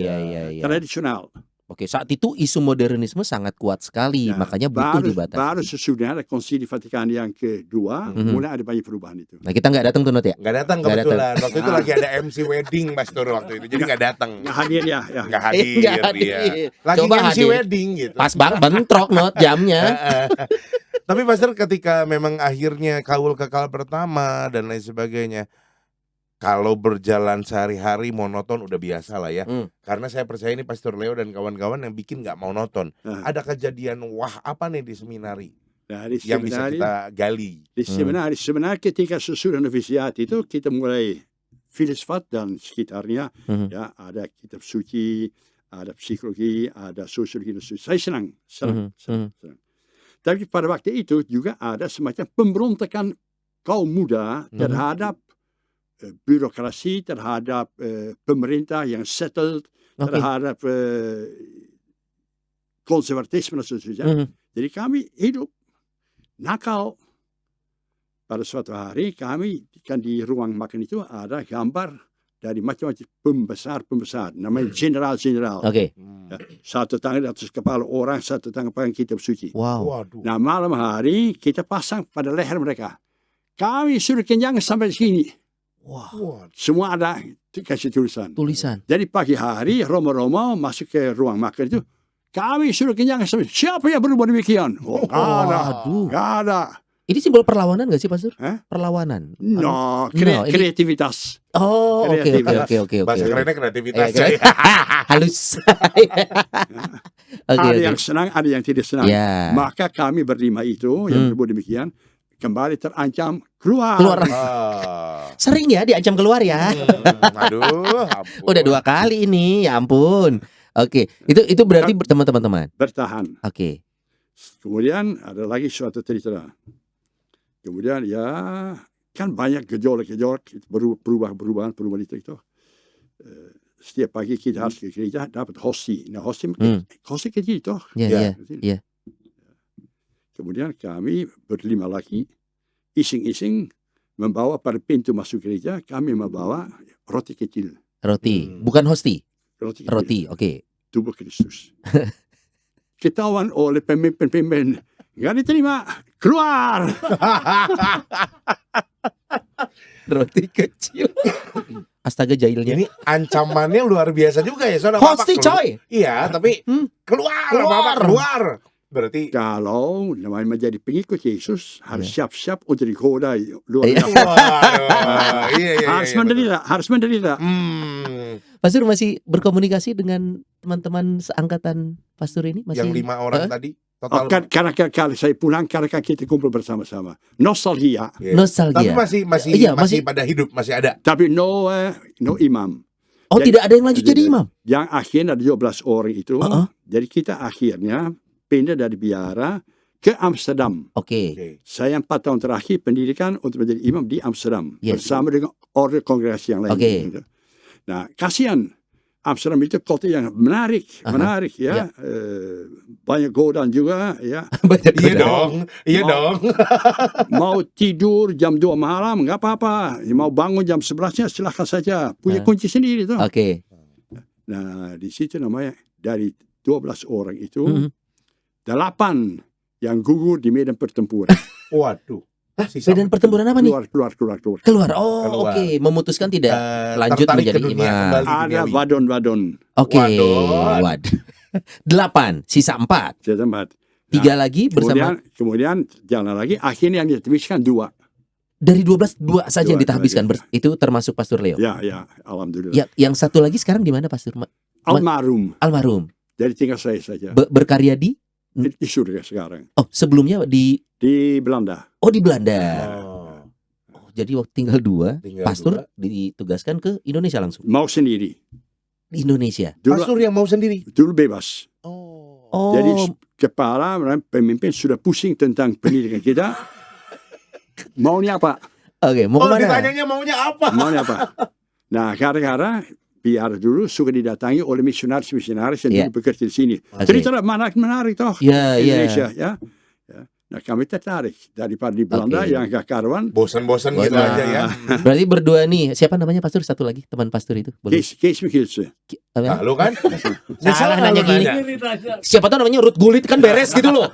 tradisional. Oke, saat itu isu modernisme sangat kuat sekali, Nah, makanya butuh dibatasi. baru sesudah ada Konsili Vatikan yang kedua, mulai ada banyak perubahan itu. Nah, kita nggak datang tuh Not ya? Nggak datang Nggak kebetulan. Waktu itu lagi ada MC wedding Pastor waktu itu. Jadi nggak datang. Nggak hadir ya. Nggak hadir Nggak dia. hadir. Lagi Coba MC hadir. wedding gitu. Pas banget bentrok Not jamnya. Tapi Pastor ketika memang akhirnya kaul kekal pertama dan lain sebagainya, kalau berjalan sehari-hari monoton udah biasa lah ya. Karena saya percaya ini Pastor Leo dan kawan-kawan yang bikin nggak mau nonton. Ada kejadian wah apa nih di seminari Nah, di yang bisa seminari, kita gali. di sebenarnya ketika sesudah novisiat itu kita mulai filsafat dan sekitarnya, ya ada kitab suci, ada psikologi, ada sosiologi. Saya senang. Tapi pada waktu itu juga ada semacam pemberontakan kaum muda terhadap birokrasi, terhadap pemerintah yang settled, terhadap konservatisme dan seterusnya. Jadi kami hidup nakal. Pada suatu hari kami kan di ruang makan itu ada gambar dari macam-macam pembesar, namanya jenderal-jenderal. Oke. Ya, satu tangan di atas kepala orang, satu tangan pegang kitab suci. Wow. Waduh. Nah, malam hari kita pasang pada leher mereka. Kami sudah kenyang sampai sini. Wah. Semua ada kasih tulisan. Jadi pagi hari Romo-Romo masuk ke ruang makan itu. Kami sudah kenyang sampai. Siapa yang berubah demikian? Nggak ada. Ini simbol perlawanan nggak sih Pastor? Perlawanan. No, kreativitas. Oh, oke. Bahasa kerennya kreativitas. Halus. Ada yang senang, ada yang tidak senang. Yeah. Maka kami berlima itu yang berbuat demikian kembali terancam keluar. Sering ya diancam keluar ya. Aduh, ampun. Udah 2 kali ini, ya ampun. Oke, itu berarti teman-teman. Bertahan. Oke. Kemudian ada lagi suatu cerita. Kemudian ya kan banyak gejolak-gejolak, perubahan itu. Setiap pagi kita harus ke gereja dapat hosti. Nah hosti kecil itu. Iya. Kemudian kami berlima lagi ising-ising membawa pada pintu masuk gereja, kami membawa roti kecil. Roti, bukan hosti. Roti, oke. Tubuh Kristus. Ketahuan oleh pemimpin-pemimpin, nggak diterima, keluar. Roti kecil. Astaga jahilnya. Ini ancamannya luar biasa juga ya, saudara. Hosti coy. Iya, tapi keluar. Berarti kalau namanya menjadi pengikut Yesus harus siap-siap untuk digoda luar biasa. Harus menderita. Pastor masih berkomunikasi dengan teman-teman seangkatan Pastor ini masih. Yang 5 orang tadi total. Karena saya pulang karena kita kumpul bersama-sama. Nostalgia. Nostalgia. Tapi masih pada hidup, masih ada. Tapi no imam. Oh, jadi, tidak ada yang lanjut jadi imam. Yang akhirnya ada 12 orang itu. Jadi kita akhirnya pindah dari Biara ke Amsterdam. Oke. Saya 4 tahun terakhir pendidikan untuk menjadi imam di Amsterdam bersama dengan orde kongregasi yang lain. Oke. Nah, kasihan Amsterdam itu kota yang menarik, Ya. banyak godaan juga, ya. Banyak Iya godaan. dong, iya Mau- dong. Mau tidur jam 2 malam nggak apa-apa, mau bangun jam 11-nya silahkan saja, punya kunci sendiri tuh. Oke. Nah, di situ namanya dari 12 orang itu, Mhm. 8 yang gugur di medan pertempuran. Waduh. Medan pertempuran apa nih? Keluar. Keluar. Oh, Keluar. oke. Memutuskan tidak lanjut Tertarik menjadi ke dunia imam. kembali Ada duniawi. wadon-wadon, Oke. Wadon. Waduh. 8, sisa 4. saya tempat. 3 lagi bersama Kemudian jalan lagi, akhirnya yang dihabiskan 2. dari 12 2 saja yang Dua ditahbiskan. saja. Itu termasuk Pastor Leo. Ya, alhamdulillah. Ya, yang satu lagi sekarang di mana Pastor? Almarhum, Almarhum. jadi tinggal saya saja. Berkarya di Di surga sekarang. Oh, sebelumnya di Belanda. di Belanda. Oh, Oh, jadi waktu tinggal 2, tinggal Pastor 2. ditugaskan ke Indonesia langsung. Mau sendiri. Di Indonesia. Pastor yang mau sendiri. Dulu bebas. Oh. Oh, Jadi kepala pemimpin sudah pusing tentang pendidikan kita. Maunya apa? oke, mau Oh, kemana? ditanyanya maunya apa? Maunya apa? Nah, gara-gara biar dulu suka didatangi oleh misionaris-misionaris yang Iya. dulu bekerja di sini. Oke. Cerita menarik toh. Ya, ya. Indonesia, ya. Nah, kami tertarik daripada di Belanda Oke. yang gak karuan. Bosan-bosan gitu Bosan. aja ya. Berarti berdua nih. Siapa namanya Pastor? Satu lagi teman Pastor itu. Boleh. Kees Michielsen. Nah, lu kan? Salah nanya lu gini. Siapa tahu namanya Ruth Gullit kan beres gitu loh.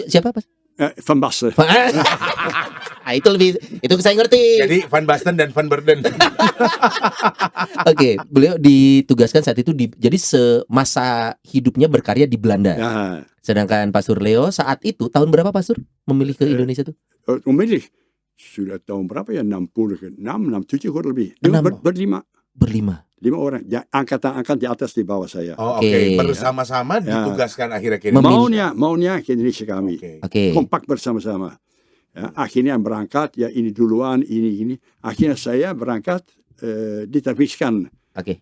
Siapa Pas? Van Basten. Ah, itu saya ngerti. Jadi Van Basten dan Van Berden. Oke, beliau ditugaskan saat itu jadi semasa hidupnya berkarya di Belanda. Ya, Sedangkan Pastor Leo saat itu tahun berapa Pastor memilih ke Indonesia tuh? memilih sudah tahun berapa ya? 66, 67 kurang lebih. Enam. Berlima. Berlima. 5 orang. Ya, angkatan di atas di bawah saya. Oh, Oke. oke. Bersama-sama Ya. ditugaskan akhirnya ke Memilih. Maunya ke Indonesia kami. Oke. Oke. Kompak bersama-sama. Ya, akhirnya berangkat, ya ini duluan, ini. Akhirnya saya berangkat, ditahbiskan Oke.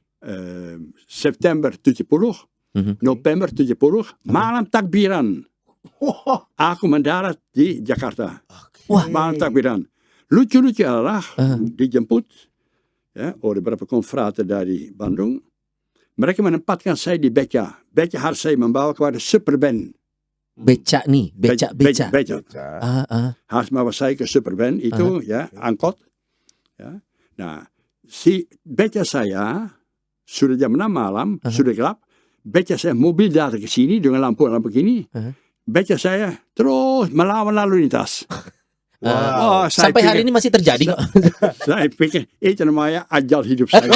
September 70, Mhm. November 70, malam takbiran. Aku mendarat di Jakarta. Wah. Malam takbiran. Lucu-lucu adalah Ah. dijemput ya, oleh beberapa konfrater dari Bandung. Mereka menempatkan saya di beca. Beca harus saya membawa kepada Superband. Beca nih, beca. Beca. Harus membawa saya ke Superband itu ya, angkot. Ya. Nah, si beca saya sudah jam 6 malam, sudah gelap. Beca saya mobil datang ke sini dengan lampu begini. Beca saya terus melawan lalu lintas. Wow. saya Sampai hari pikir- ini masih terjadi kok. Saya pikir itu namanya ajal hidup saya.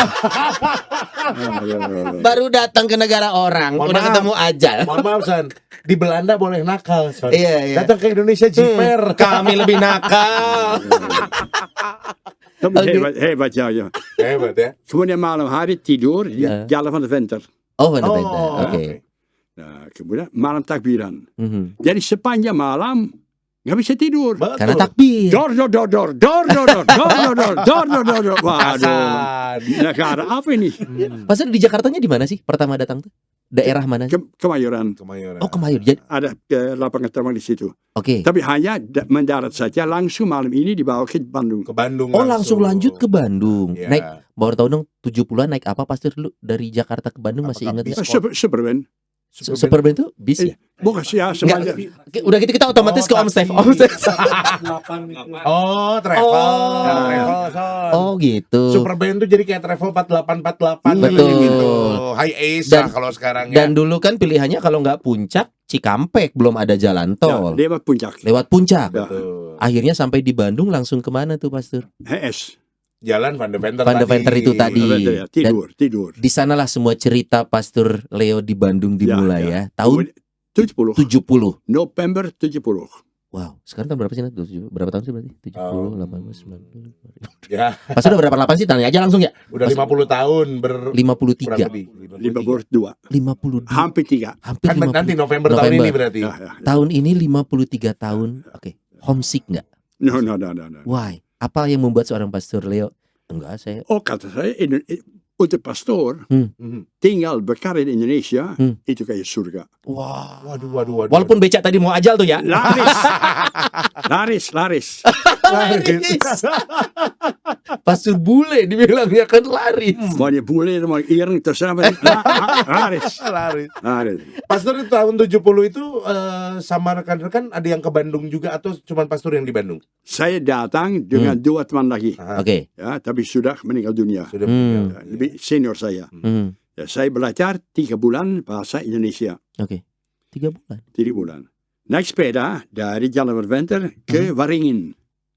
Baru datang ke negara orang, Mohon udah maaf. ketemu ajal. Mohon maaf San, di Belanda boleh nakal San. Iya, iya. Datang ke Indonesia jiper. Kami lebih nakal. Tapi hebat ya. Hebat ya. Kemudian malam hari tidur di Jalan van de Venter. Oh, Van de Oh, Venter. Oke. Nah, kemudian malam takbiran. Mhm. Jadi sepanjang malam nggak bisa tidur. Betul. Karena takbir. Dor. Waduh. Negara apa ini? Pastor di Jakartanya di mana sih pertama datang tuh? Daerah mana sih? Kemayoran. Kemayoran. Oh, Kemayoran. Jadi, Ada lapangan terbang di situ. oke. Tapi hanya mendarat saja langsung malam ini dibawa ke Bandung. Ke Bandung. Oh, langsung lanjut ke Bandung. Iya. Naik baru tahu dong 70-an naik apa Pastor dulu dari Jakarta ke Bandung masih Apakah ingat nggak? bis? Superband. Superband itu bis ya? Bukan sih ya semuanya. Udah gitu kita otomatis Oh, ke Om Stef. taksi. Oh, travel. Oh. Travel, Son. Oh gitu. Superband tuh jadi kayak travel 4848 Betul. gitu. High Ace Dan- lah kalau sekarang ya. Dan dulu kan pilihannya kalau nggak Puncak, Cikampek, belum ada jalan Ya, tol. dia mah puncak. Lewat Puncak. Ya. Betul. Akhirnya sampai di Bandung langsung kemana tuh Pastor? HS. Jalan Van de Venter Van de Venter itu tadi. Ya, tidur. Di sanalah semua cerita Pastor Leo di Bandung dimulai ya. Tahun 70. 70. November 70. Wow, sekarang tahun berapa sih? Nat? 70. Berapa tahun sih berarti? 70, 80, 90. Ya, Pastor udah berapa 8 sih? Tanya aja langsung ya. udah 50 tahun 53. 52. 52. Hampir 3. Hampir Kan 50. nanti November tahun November. ini berarti. Tahun ini 53 tahun. Oke. Homesick nggak? No. Why? Apa yang membuat seorang Pastor Leo? Enggak, saya. Oh, kata saya, untuk pastor, Mhm. tinggal berkarya di Indonesia, Hmm. itu kayak surga. Wah. Waduh. Walaupun becak tadi mau ajal tuh ya. Laris. Laris. Pastor bule dibilangnya kan laris. Mau dia bule, mau ireng, terserah. Laris. Laris. Pastor di tahun 70 itu sama rekan-rekan ada yang ke Bandung juga atau cuma pastor yang di Bandung? Saya datang dengan 2 teman lagi. Oke. Ya, tapi sudah meninggal dunia. Sudah meninggal. Ya, lebih senior saya. Ya, saya belajar 3 bulan bahasa Indonesia. Oke. 3 bulan. 3 bulan. Naik sepeda dari Jalan Berventer ke Waringin.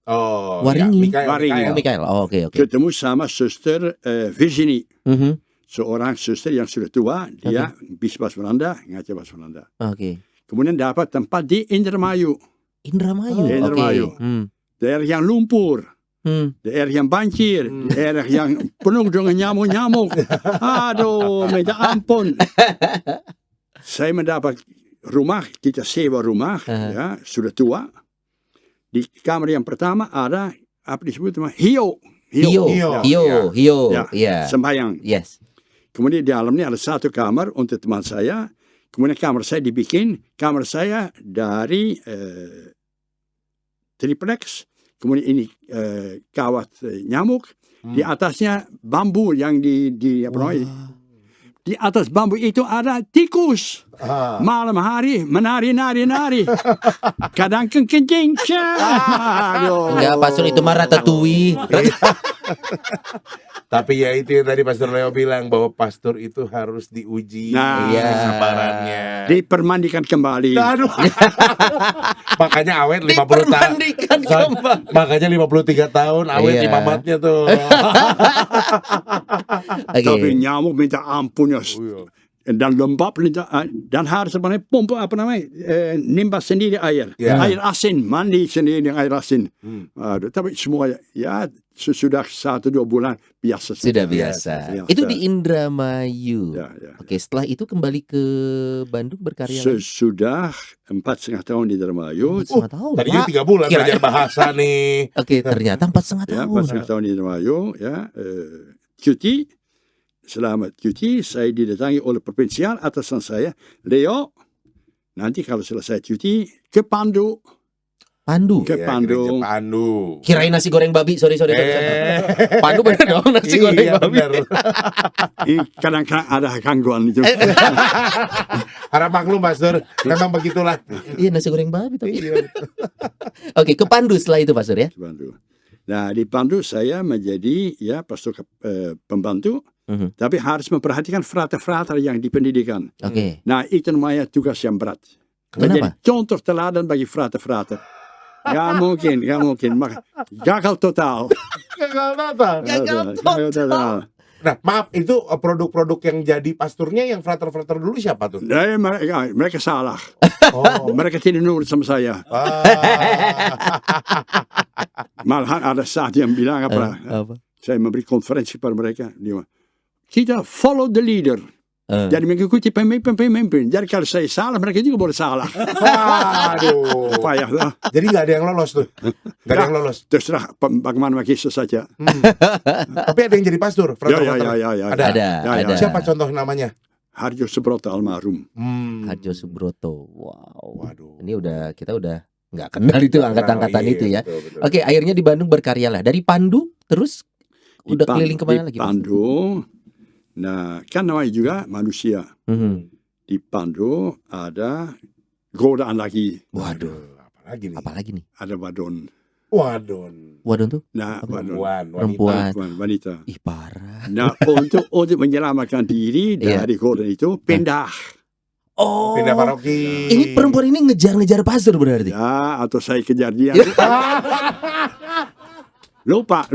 Oh, Waringin. Ya, Waringin. Oh, Mikael. Oh, oke. Ketemu sama suster Virginie. Mhm. Seorang suster yang sudah tua. Dia bisa bahasa Belanda, ngajar bahasa Belanda. Oke. Kemudian dapat tempat di Indramayu. Indramayu. Oke. Indramayu. Daerah yang lumpur. Daerah yang banjir. Daerah yang penuh dengan nyamuk-nyamuk. Aduh, minta ampun. Saya mendapat rumah, kita sewa rumah, ya, sudah tua. Di kamar yang pertama ada apa disebut nama hio. Hio. Ya. Sembayang. Yes. Kemudian di dalamnya ada 1 kamar untuk teman saya. Kemudian kamar saya dibikin, kamar saya dari triplex. Kemudian ini kawat nyamuk. Di atasnya bambu yang di apa namanya? Di atas bambu itu ada tikus. Malam hari menari. Kadang kencing. Aduh. Enggak, Pastor itu mah ratatouille. Tapi ya itu yang tadi Pastor Leo bilang bahwa pastor itu harus diuji kesabarannya. Dipermandikan kembali. Aduh. Makanya awet 50 tahun. Dipermandikan kembali. Makanya 53 tahun awet Iya. di mamatnya tuh. Tapi nyamuk minta ampun ya. Dan lembab dan harus sebenarnya pompa apa namanya nimbas sendiri air. Air asin, mandi sendiri dengan air asin. Aduh, tapi semua ya sudah 1-2 bulan biasa. Sudah biasa. Itu di Indramayu. Ya. Oke, setelah itu kembali ke Bandung berkarya lagi. Sudah 4,5 tahun di Indramayu. 4,5 tahun. Tadinya Pak. 3 bulan Kirain- belajar bahasa nih. Oke, ternyata 4,5 Ya, tahun. 4,5 tahun di Indramayu. Ya, cuti. Selamat cuti, saya didatangi oleh provinsial atasan saya, Leo, nanti kalau selesai cuti, ke Pandu. Pandu. Ke Iya, Pandu. gereja Pandu. Kirain nasi goreng babi. Sorry. Pandu bener dong nasi goreng Iya, babi. bener. Kadang-kadang ada gangguan itu. Harap maklum Pastor, memang begitulah. Iya, nasi goreng babi tapi. Iya. Oke, ke Pandu setelah itu Pastor ya. Ke Pandu. Nah, di Pandu saya menjadi ya pastor pembantu, tapi harus memperhatikan frater-frater yang di pendidikan. Oke. Nah, itu namanya tugas yang berat. Kenapa? Menjadi contoh teladan bagi frater-frater. Gak mungkin. Maka gagal total. Gagal total. Nah, maaf, itu produk-produk yang jadi pasturnya yang frater-frater dulu siapa tuh? Nah, mereka salah. Oh. Mereka tidak nurut sama saya. Malahan ada saat yang bilang apa? Saya memberi konferensi pada mereka. Dia bilang, kita follow the leader. Jadi mengikuti pemimpin. Jadi kalau saya salah, mereka juga boleh salah. Aduh. Payah lah. Jadi nggak ada yang lolos tuh. Nggak ada yang lolos. Terserah bagaimana kisah saja. Tapi ada yang jadi pastor. frater-frater. Ya. Ada. Siapa contoh namanya? Harjo Subroto almarhum. Harjo Subroto. Wow. Waduh. Ini kita udah nggak kenal itu angkatan-angkatan Iya, itu ya. betul. Oke, akhirnya di Bandung berkarya lah. Dari Pandu terus udah keliling kemana lagi? Di Pandu. Nah, kan namanya juga manusia. Di Pandu ada godaan lagi. Waduh. Apalagi nih? Apalagi nih? Ada wadon. Wadon tuh? Nah, wadon. Perempuan. Wanita. Ih, parah. Nah, untuk menyelamatkan diri dari godaan itu pindah. Oh. Pindah paroki. Ini perempuan ini ngejar-ngejar pastor berarti. Ya, atau saya kejar dia. Lupa.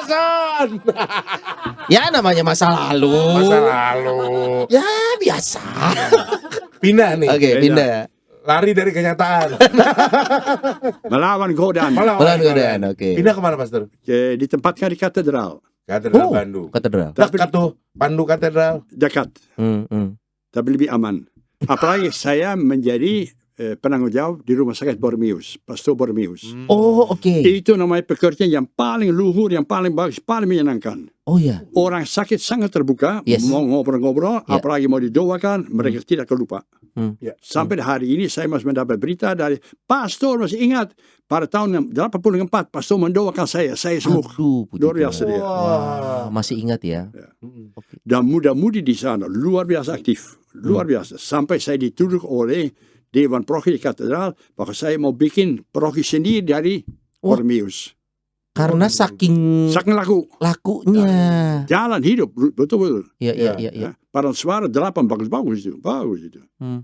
Son. Ya namanya masa lalu. Masa lalu. Ya biasa. Pindah nih. Oke, pindah. Lari dari kenyataan. Melawan godaan. Melawan godaan, oke. Pindah kemana Pastor? Ditempatkan di katedral. Katedral Bandung. Katedral. Dekat tuh Pandu Katedral. Dekat. Tapi lebih aman. Apalagi saya menjadi penanggung jawab di rumah sakit Bormius, Pastor Bormius. Oh, oke. Itu namanya pekerjaan yang paling luhur, yang paling bagus, paling menyenangkan. Oh ya. Orang sakit sangat terbuka, Yes. mau ngobrol-ngobrol, Ya. apalagi mau didoakan, mereka tidak kelupa. Ya. Sampai hari ini saya masih mendapat berita dari pastor, masih ingat pada tahun 84 pastor mendoakan saya sembuh. Aduh, puji Luar biasa Tuhan. dia. Wah, masih ingat ya. Oke. Dan muda-mudi di sana luar biasa aktif, luar biasa. Sampai saya dituduh oleh Dewan Paroki di Katedral bahwa saya mau bikin paroki sendiri dari Wah. Bormius. Karena saking Saking lakunya. jalan hidup betul-betul. Iya. Ya. Padan suara 8 bagus itu. Hmm.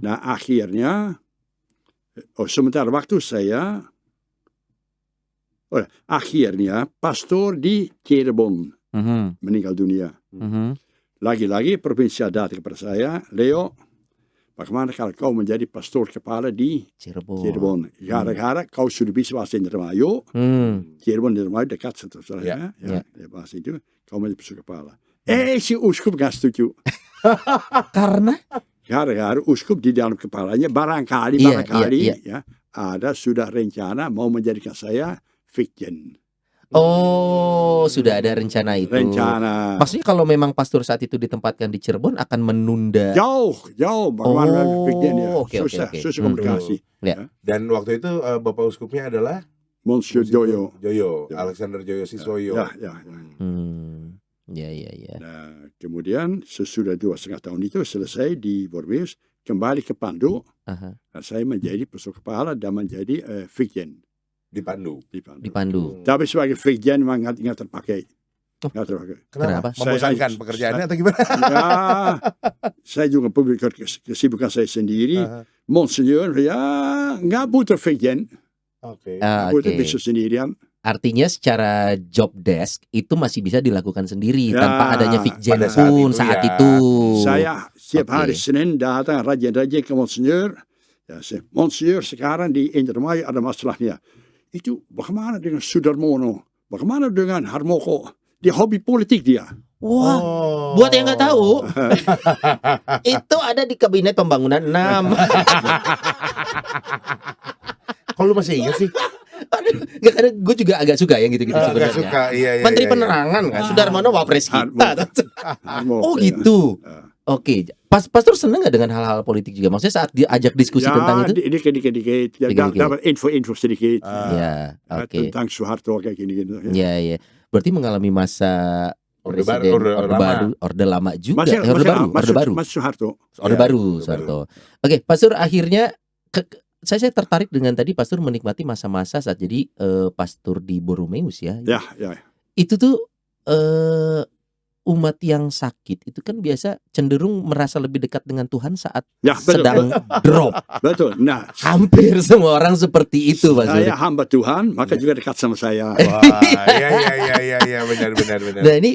Nah akhirnya, sementara waktu saya, akhirnya pastor di Cirebon Mhm. meninggal dunia. Mhm. Lagi-lagi provinsi datang kepada saya, Leo, bagaimana kalau kau menjadi pastor kepala di Cirebon? Gara-gara kau sudah bisa bahasa Indramayu, Cirebon Indramayu dekat satu Ya. bahasa itu, kau menjadi pastor kepala. Si uskup gak setuju. Karena Gara-gara uskup di dalam kepalanya barangkali Iya. ya ada sudah rencana mau menjadikan saya fikjen. sudah ada rencana itu. Rencana Maksudnya kalau memang pastor saat itu ditempatkan di Cirebon akan menunda. jauh bagaimana fikjen ya. Oke. Susah komunikasi. Ya. Dan waktu itu Bapak Uskupnya adalah Monsieur Joyo. Joyo, Ya. Alexander Joyo Siswoyo. Ya. Ya. Nah, kemudian sesudah 2,5 tahun itu selesai di Bormius, kembali ke Pandu. Aha. Dan saya menjadi pastor kepala dan menjadi fikjen Di Pandu. Di Pandu. Tapi sebagai fikjen memang nggak terpakai. Nggak terpakai. Kenapa? Membosankan Saya- pekerjaannya atau gimana? Ya, saya juga punya kesibukan saya sendiri. Aha. Monsignor, ya nggak butuh fikjen, Oke. butuh Oke. bisa sendirian. Artinya secara job desk itu masih bisa dilakukan sendiri Ya, tanpa adanya fikjen pada saat pun itu saat ya. itu. Saya setiap Oke. hari Senin datang rajin-rajin ke Monsignor. Ya, Monsignor sekarang di Indramayu ada masalahnya. Itu bagaimana dengan Sudarmono? Bagaimana dengan Harmoko? Dia hobi politik dia. Wah, buat yang nggak tahu, itu ada di kabinet pembangunan 6. Kok lu masih ingat sih? Aduh, nggak, karena gue juga agak suka yang gitu-gitu Agak sebenarnya. suka, iya. Menteri iya. Penerangan kan, Sudarmono wapres kita. Harmoko, Oh ya. gitu. Ya. Oke, pastor seneng nggak dengan hal-hal politik juga? Maksudnya saat diajak diskusi tentang itu? Dikit-dikit. Dikit-dikit. Dapat info-info sedikit. Ya, oke. Tentang Soeharto kayak gini-gini. Ya. Berarti mengalami masa Orde presiden baru, orde lama juga. Masih Orde baru. Soeharto. Orde Ya, baru, Orde Soeharto. Oke, Pastor akhirnya saya tertarik dengan tadi Pastor menikmati masa-masa saat jadi pastor di Borromeus ya. Ya. Itu tuh umat yang sakit itu kan biasa cenderung merasa lebih dekat dengan Tuhan saat Ya, betul. sedang drop. Betul. Nah, Hampir semua orang seperti itu, Pastor. saya hamba Tuhan, maka juga dekat sama saya. Wah, iya, benar. Nah ini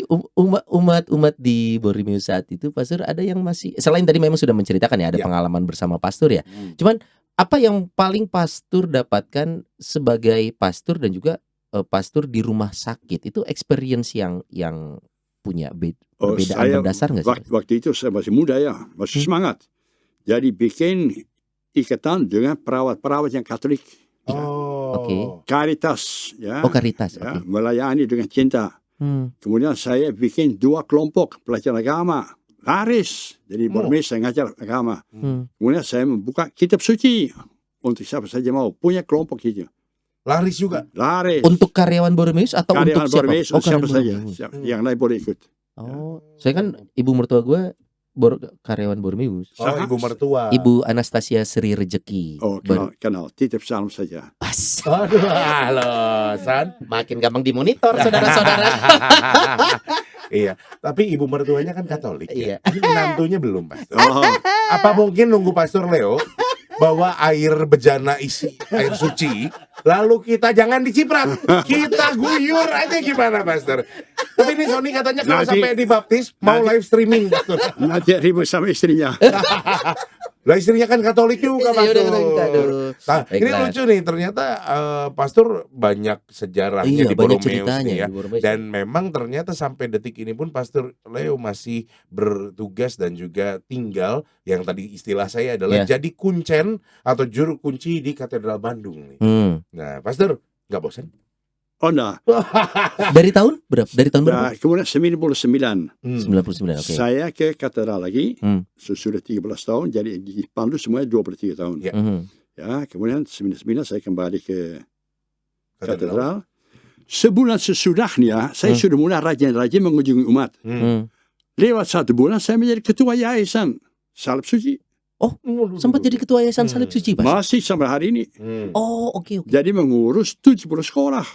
umat di Borromeus saat itu, Pastor, ada yang masih selain tadi memang sudah menceritakan ya ada Ya. pengalaman bersama Pastor ya. Cuman apa yang paling Pastor dapatkan sebagai pastor dan juga pastor di rumah sakit itu experience yang punya perbedaan Saya mendasar nggak sih? waktu itu saya masih muda ya, masih semangat. Jadi bikin ikatan dengan perawat-perawat yang Katolik. Oh. Oke. Caritas ya. Oh, Caritas, Ya, oke. melayani dengan cinta. Kemudian saya bikin 2 kelompok pelajaran agama. Laris. Jadi Borromeus saya ngajar agama. Kemudian saya membuka kitab suci untuk siapa saja mau punya kelompok itu. Laris juga. Laris. Untuk karyawan Borromeus atau karyawan untuk siapa? Borromeus, Oh, siapa karyawan saja. Borromeus. Yang lain boleh ikut. Oh, saya kan ibu mertua gue karyawan Borromeus. Oh, ibu mertua. Ibu Anastasia Sri Rejeki. Oh, kenal. Titip salam saja. Pas. Aduh, halo, San. Makin gampang dimonitor, saudara-saudara. Iya, tapi ibu mertuanya kan Katolik. Iya. Ya? Ini menantunya belum, Pastor. Oh, Apa mungkin nunggu Pastor Leo bawa air bejana isi air suci, lalu kita jangan diciprat, kita guyur aja gimana, Pastor? Tapi ini Sony katanya kalau Nanti- sampai dibaptis mau nanti- live streaming, Pastor. nanti ribut sama istrinya. Lah istrinya kan Katolik juga, Ya udah, Pastor. aduh. Nah, ini Baiklah. lucu nih, ternyata Pastor banyak sejarahnya Iya, di banyak Borromeus ceritanya nih ya. di Borromeus. Dan memang ternyata sampai detik ini pun Pastor Leo masih bertugas dan juga tinggal, yang tadi istilah saya adalah Ya. jadi kuncen atau juru kunci di Katedral Bandung nih. Nah, Pastor, nggak bosan? Oh, nah. Dari tahun berapa? Dari tahun berapa? Nah, kemudian 99. 99, oke. Saya ke katedral lagi. Hmm. Sesudah 13 tahun. Jadi di Pandu semuanya 23 tahun. Ya. Ya, kemudian 99 saya kembali ke katedral. Sebulan sesudahnya, saya sudah mulai rajin-rajin mengunjungi umat. Lewat 1 bulan, saya menjadi ketua yayasan Salib Suci. Oh, sempat jadi ketua yayasan Salib Suci, Pak? Masih sampai hari ini. Oh, oke. Jadi mengurus 70 sekolah.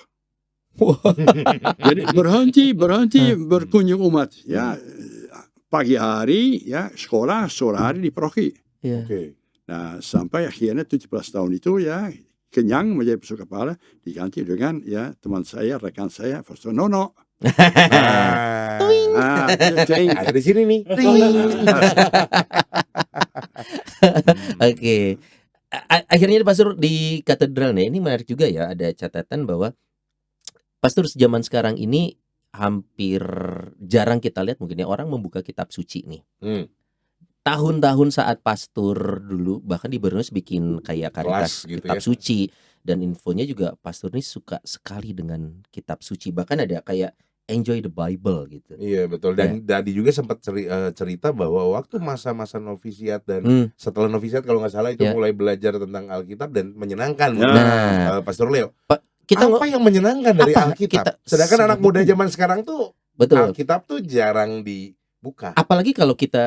Jadi berhenti berkunjung umat. Ya, pagi hari ya sekolah, sore hari di paroki. Iya. Nah, sampai akhirnya 17 tahun itu ya kenyang menjadi pesuka kepala, diganti dengan ya teman saya, rekan saya, Pastor Nono. Ada di sini nih. Oke. Akhirnya Pastor di katedral nih, ini menarik juga ya, ada catatan bahwa Pastor zaman sekarang ini hampir jarang kita lihat mungkin ya orang membuka kitab suci nih. Tahun-tahun saat Pastor dulu bahkan di Borromeus bikin kayak karitas Kelas gitu kitab ya. suci, dan infonya juga Pastor ini suka sekali dengan kitab suci, bahkan ada kayak enjoy the Bible gitu. Iya betul, dan tadi juga sempat cerita bahwa waktu masa-masa novisiat dan setelah novisiat kalau nggak salah itu mulai belajar tentang Alkitab dan menyenangkan. Pastor Leo, kita apa yang menyenangkan dari apa? Alkitab? Sedangkan anak muda zaman sekarang tuh betul. Alkitab tuh jarang dibuka. Apalagi kalau kita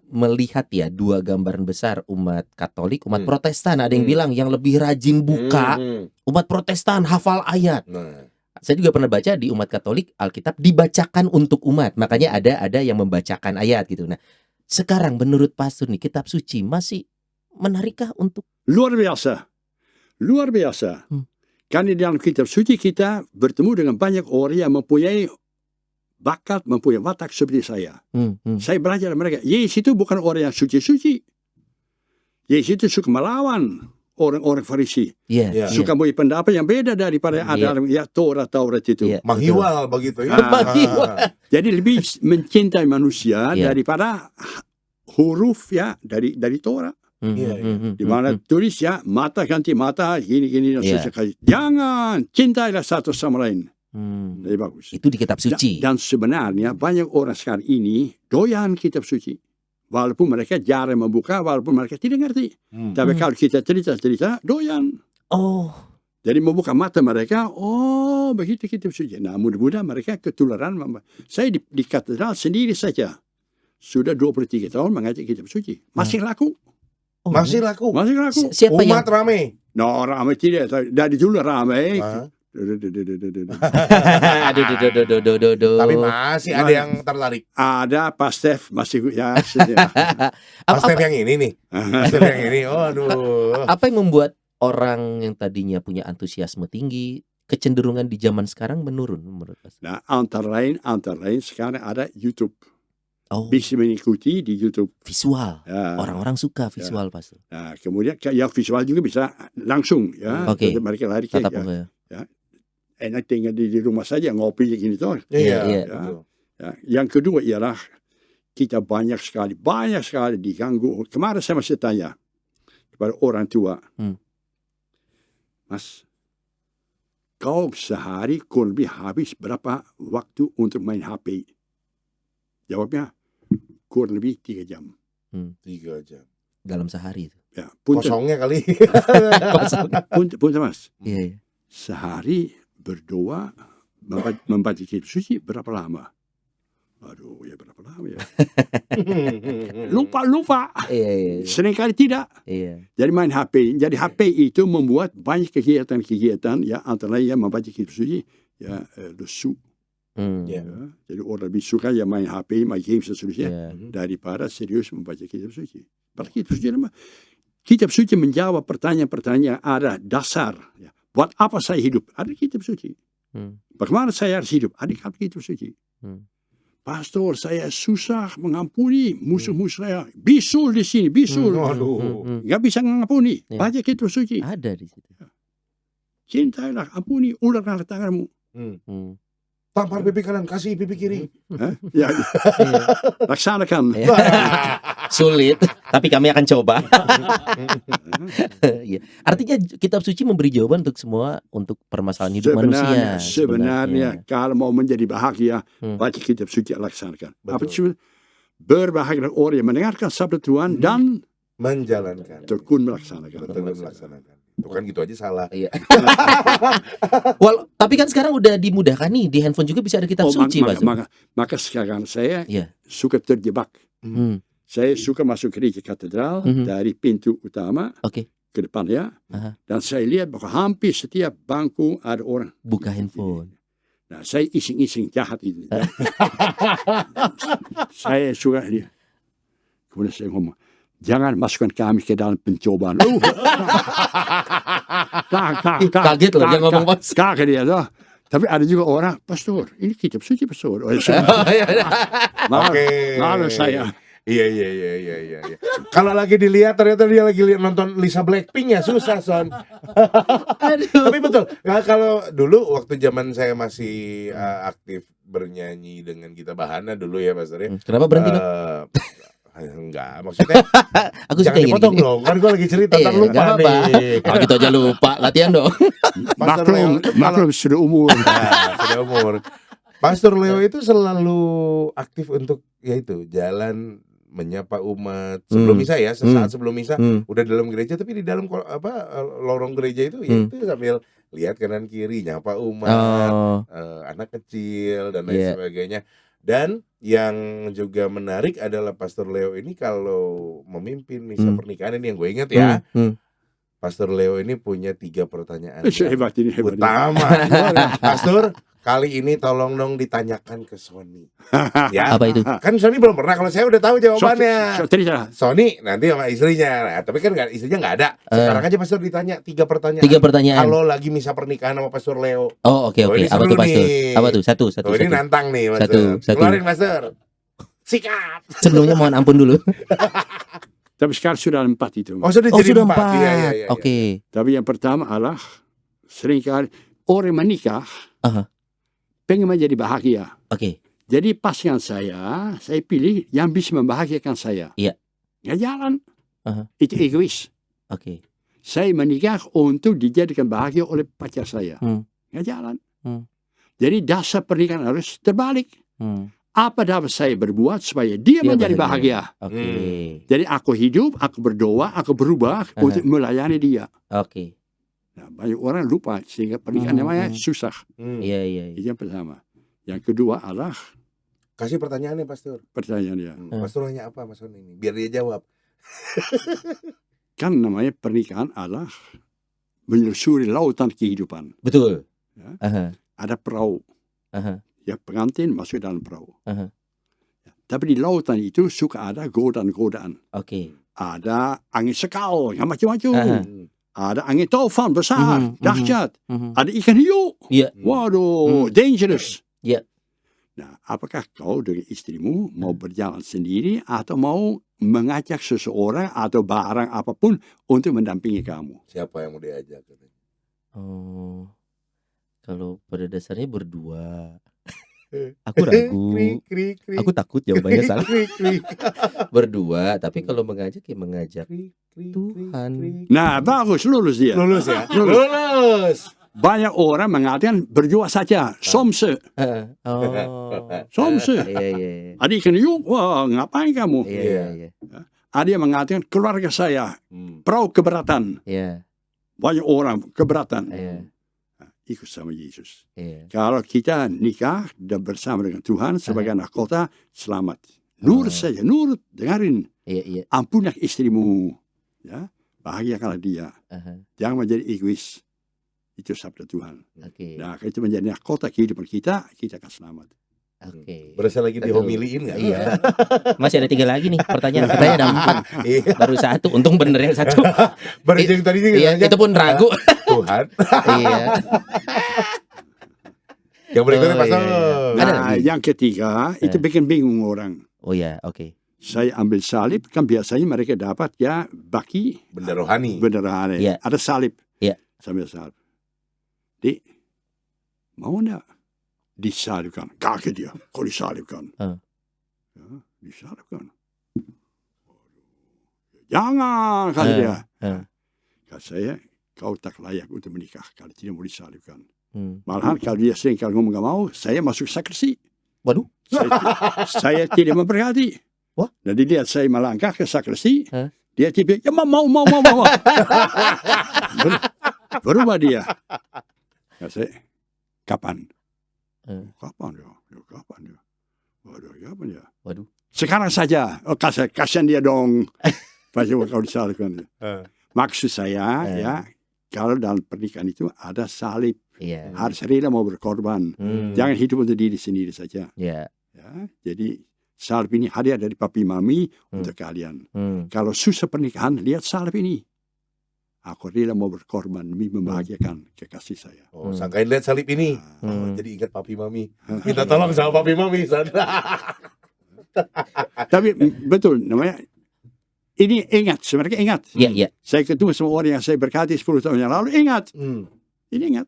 melihat ya dua gambaran besar, umat Katolik, umat Protestan. Ada yang bilang yang lebih rajin buka umat Protestan, hafal ayat. Saya juga pernah baca di umat Katolik Alkitab dibacakan untuk umat, makanya ada yang membacakan ayat gitu. Nah, sekarang menurut Pastor nih kitab suci masih menarikkah untuk? Luar biasa, luar biasa. Karena di dalam kitab suci kita bertemu dengan banyak orang yang mempunyai bakat, mempunyai watak seperti saya. Saya belajar dari mereka. Yesus itu bukan orang yang suci-suci. Yesus itu suka melawan orang-orang Farisi. Suka mempunyai pendapat yang beda daripada yang ada dalam Taurat itu. Menghiwal begitu ya. Jadi lebih mencintai manusia daripada huruf ya dari Taurat. Di mana tulis ya mata ganti mata gini dan seterusnya. Jangan cintailah satu sama lain. Lebih bagus. Itu di kitab suci. Dan sebenarnya banyak orang sekarang ini doyan kitab suci. Walaupun mereka jarang membuka, walaupun mereka tidak ngerti. Tapi kalau kita cerita doyan. Jadi membuka mata mereka, begitu kitab suci. Nah, mudah-mudahan mereka ketularan. Saya di katedral sendiri saja sudah 23 tahun mengajar kitab suci. Masih laku. Masih laku. Masih laku. Siapa umat ramai. No, ramai tidak. Dari dulu ramai. Tapi masih ada yang tertarik. Ada Pastef masih ya. Pastef yang ini nih. Pastef yang ini. Aduh. Apa yang membuat orang yang tadinya punya antusiasme tinggi kecenderungan di zaman sekarang menurun menurut Pastor? Nah, antara lain sekarang ada YouTube. Bisa mengikuti di YouTube. Visual. Orang-orang suka visual, Pastor. Nah, kemudian yang visual juga bisa langsung ya. Mereka lari ke enak tinggal di rumah saja ngopi gini tuh. Yang kedua ialah kita banyak sekali diganggu. Kemarin saya masih tanya kepada orang tua, Mas, kau sehari kurang lebih habis berapa waktu untuk main HP? Jawabnya kurang lebih 3 jam. 3 jam dalam sehari itu. Ya, kosongnya kali. Punten Mas. Sehari berdoa membaca kitab suci berapa lama? Aduh, ya berapa lama ya? Lupa. Seringkali tidak. Jadi main HP. Jadi HP itu membuat banyak kegiatan ya, antara lain membaca kitab suci ya lesu. Jadi orang lebih suka ya main HP, main game seterusnya daripada serius membaca kitab suci. Kitab suci menjawab pertanyaan-pertanyaan ada dasar. Ya. Buat apa saya hidup? Ada kitab suci. Bagaimana saya harus hidup? Ada kitab suci. Pastor, saya susah mengampuni musuh-musuh saya. Bisul di sini, bisul. Waduh. Nggak bisa mengampuni. Ya. Baca kitab suci. Ada di situ. Cintailah, ampuni, ulurkanlah tanganmu. Hmm. Tampar pipi kanan, kasih pipi kiri. Hah? Ya, Iya. laksanakan. Iya. Sulit, tapi kami akan coba. Iya. Artinya kitab suci memberi jawaban untuk semua, untuk permasalahan hidup manusia. Sebenarnya kalau mau menjadi bahagia, baca kitab suci, laksanakan. Apa itu? Berbahagia orang yang mendengarkan sabda Tuhan dan Menjalankan. tekun melaksanakan. Betul melaksanakan. Itu kan gitu aja salah. Iya. Tapi kan sekarang udah dimudahkan nih, di handphone juga bisa ada kitab suci, Mas. Maka sekarang saya Iya. suka terjebak. Saya suka masuk gereja katedral dari pintu utama Oke. ke depan ya. Aha. Dan saya lihat bahwa hampir setiap bangku ada orang Buka handphone. Nah, saya ising-ising jahat itu. Saya suka dia. Kemudian saya ngomong, jangan masukkan kami ke dalam pencobaan. Kaget loh dia ngomong, Mas. Kaget dia tuh. Tapi ada juga orang, pastor, ini kitab suci, pastor. Malu saya. Iya. Kalau lagi dilihat ternyata dia lagi nonton Lisa Blackpink ya susah Son. Tapi betul. Nah, kalau dulu waktu zaman saya masih aktif bernyanyi dengan Gita Bahana dulu ya Pastor ya. Kenapa berhenti, Dok? Enggak, maksudnya Aku suka jangan gini. dipotong dong. Kan gue lagi cerita Iya, ntar lupa nggak apa-apa. nih. Kalau gitu aja lupa, latihan dong. Pastor Leo itu Maklum sudah umur. sudah umur. Pastor Leo itu selalu aktif untuk yaitu jalan menyapa umat sebelum misa ya, sesaat sebelum misa udah dalam gereja, tapi di dalam lorong gereja itu ya itu sambil lihat kanan kiri nyapa umat, anak kecil dan lain sebagainya. Dan yang juga menarik adalah Pastor Leo ini kalau memimpin misa pernikahan, ini yang gue ingat ya. Pastor Leo ini punya 3 pertanyaan Hebat ini. utama. Pastor, kali ini tolong dong ditanyakan ke Sony. Ya. Apa itu? Kan Sony belum pernah, kalau saya udah tahu jawabannya. Sony nanti sama istrinya. Nah, tapi kan istrinya nggak ada. Sekarang aja Pastor ditanya 3 pertanyaan. 3 pertanyaan. Kalau lagi misa pernikahan sama Pastor Leo. Oh, oke. ini Apa seru tuh, Pastor? nih. Apa tuh? Satu. Ini nantang nih, Pastor. Satu. Keluarin, Pastor. Sikat. Sebelumnya mohon ampun dulu. Tapi sekarang sudah 4 itu. Oh, sudah jadi sudah 4. 4. Iya. Oke. Tapi yang pertama adalah seringkali orang menikah pengen menjadi bahagia. Oke. Jadi pasangan saya pilih yang bisa membahagiakan saya. Iya. Nggak jalan. Itu egois. Oke. Saya menikah untuk dijadikan bahagia oleh pacar saya. Nggak jalan. Jadi dasar pernikahan harus terbalik. Apa dapat saya berbuat supaya dia menjadi bahagia? Oke. Jadi aku hidup, aku berdoa, aku berubah untuk melayani dia. Oke. Nah, banyak orang lupa sehingga pernikahan namanya susah. Iya. Itu yang pertama. Yang kedua adalah Kasih pertanyaannya, Pastor. pertanyaannya. Pastor nanya apa Mas Sony ini? Biar dia jawab. Kan namanya pernikahan adalah menyusuri lautan kehidupan. Betul. Ya. Ada perahu. Ya, pengantin masuk dalam perahu. Ya, tapi di lautan itu suka ada godaan-godaan. Oke. Ada angin sekal yang macam-macam. Ada angin taufan besar, dahsyat. Ada ikan hiu. Iya. Waduh, dangerous. Iya. Nah, apakah kau dengan istrimu mau berjalan sendiri atau mau mengajak seseorang atau barang apapun untuk mendampingi kamu? Siapa yang mau diajak? Oh. Kalau pada dasarnya berdua. Aku ragu. Aku takut jawabannya salah. Berdua, tapi kalau mengajak ya mengajak Tuhan. Nah, bagus, lulus dia. Lulus ya? Lulus. Banyak orang mengatakan berdua saja, somse. Somse. Iya. Ada ikan hiu, wah ngapain kamu? Iya. Ada yang mengatakan keluarga saya, perahu keberatan. Iya. Banyak orang keberatan. Iya. Ikut sama Yesus. Iya. Kalau kita nikah dan bersama dengan Tuhan sebagai anak kota, selamat. Nurut saja, nurut, dengarin. Iya. Ampunilah istrimu. Ya, bahagiakanlah dia. Jangan menjadi egois. Itu sabda Tuhan. Oke. Nah, kalau itu menjadi anak kota kehidupan kita akan selamat. Oke. Berasa lagi dihomiliin nggak? Iya. Masih ada 3 lagi nih pertanyaan. Katanya ada 4. Iya. Baru 1. Untung bener yang 1. Baru yang tadi Iya, itu pun ragu. Tuhan. Iya. Yang berikutnya Oh, Pastor. iya, iya. Ada Nah, lagi? yang ketiga itu bikin bingung orang. Oh ya, oke. Saya ambil salib, kan biasanya mereka dapat ya baki Benda rohani. benda rohani. Iya. Ada salib. Iya. Sambil salib. Dik, mau enggak disalibkan? Kaget dia. Kok disalibkan? Ah. Ya, disalibkan. Jangan, kata dia. Kata saya, kau tak layak untuk menikah kalau tidak mau disalibkan. Malahan kalau dia sering kalau ngomong gak mau, saya masuk sakrisi. Waduh. Saya tidak memberkati. Wah. Jadi dia saya melangkah ke sakrisi, Hah? dia tiba, ya mau. Berubah dia. Ya, saya, kapan? Kapan ya? Waduh, kapan ya? Waduh. Sekarang saja. Oh, kasihan dia dong. Pasti kalau disalibkan. Maksud saya, ya, kalau dalam pernikahan itu ada salib. Iya. Harus rela mau berkorban. Jangan hidup untuk diri sendiri saja. Iya. Ya, jadi salib ini hadiah dari papi mami untuk kalian. Kalau susah pernikahan, lihat salib ini. Aku rela mau berkorban demi membahagiakan kekasih saya. Oh, sangkain lihat salib ini. Oh, jadi ingat papi mami. Minta tolong sama papi mami. Tapi betul, namanya ini ingat, sebenarnya ingat. Iya, iya. Saya ketemu sama orang yang saya berkati 10 tahun yang lalu, ingat. Ini ingat.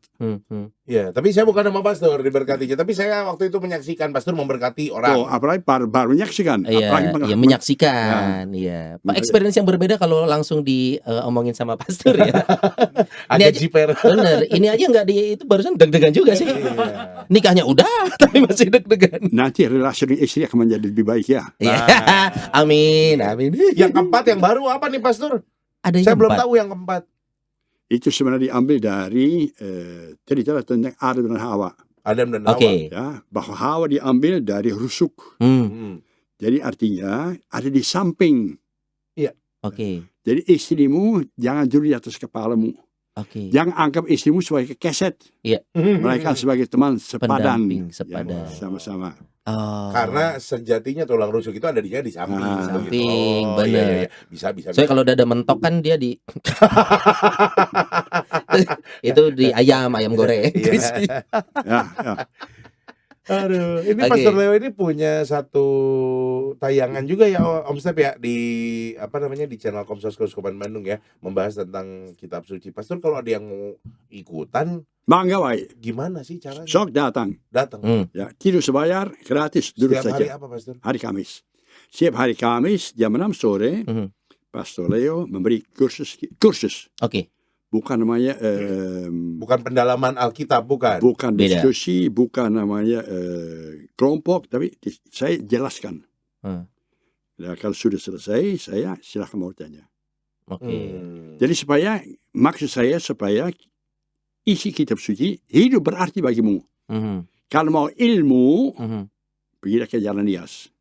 Ya, tapi saya bukan sama pastor diberkatinya, tapi saya waktu itu menyaksikan pastor memberkati orang. Oh, apalagi baru menyaksikan. Iya, Apalagi iya, menyaksikan. Iya. Pak, experience yang berbeda kalau langsung diomongin sama pastor ya. Ada aja- jiper. Bener, ini aja nggak itu barusan deg-degan juga sih. Iya. Nikahnya udah, tapi masih deg-degan. nanti relasi dengan istri akan menjadi lebih baik ya. Iya. Amin, amin. Yang keempat yang baru apa nih pastor? Ada Saya yang belum empat. tahu yang keempat. Itu sebenarnya diambil dari cerita tentang Adam dan Hawa. Adam dan Hawa. Oke. Ya, bahwa Hawa diambil dari rusuk. Jadi artinya ada di samping. Oke. Jadi istrimu jangan duduk di atas kepalamu. Oke. Jangan anggap istrimu sebagai keset. Iya. Mereka sebagai teman sepadan. Pendamping sepadan. Ya, sama-sama. Oh. Karena sejatinya tulang rusuk itu ada di samping. Ah. Samping, Oh, bener. iya. Bisa. Soalnya kalau dada mentok kan dia di itu di ayam goreng. Iya. Crispy. Ya. Aduh, ini Oke. Pastor Leo ini punya satu tayangan juga ya Om Step ya di di channel Komsos Keuskupan Bandung ya, membahas tentang kitab suci. Pastor kalau ada yang mau ikutan Bangga wae. gimana sih caranya? Sok datang. Datang. Ya, tidak sebayar, gratis, duduk Setiap hari saja. apa Pastor? Hari Kamis. Setiap hari Kamis jam 6 sore, Pastor Leo memberi kursus. Oke. Bukan namanya Bukan pendalaman Alkitab, bukan. bukan Beda. diskusi, bukan namanya kelompok, tapi saya jelaskan. Nah, kalau sudah selesai, saya silakan mau tanya. Oke. Jadi maksud saya supaya isi kitab suci hidup berarti bagimu. Kalau mau ilmu, pergilah ke Jalan Nias,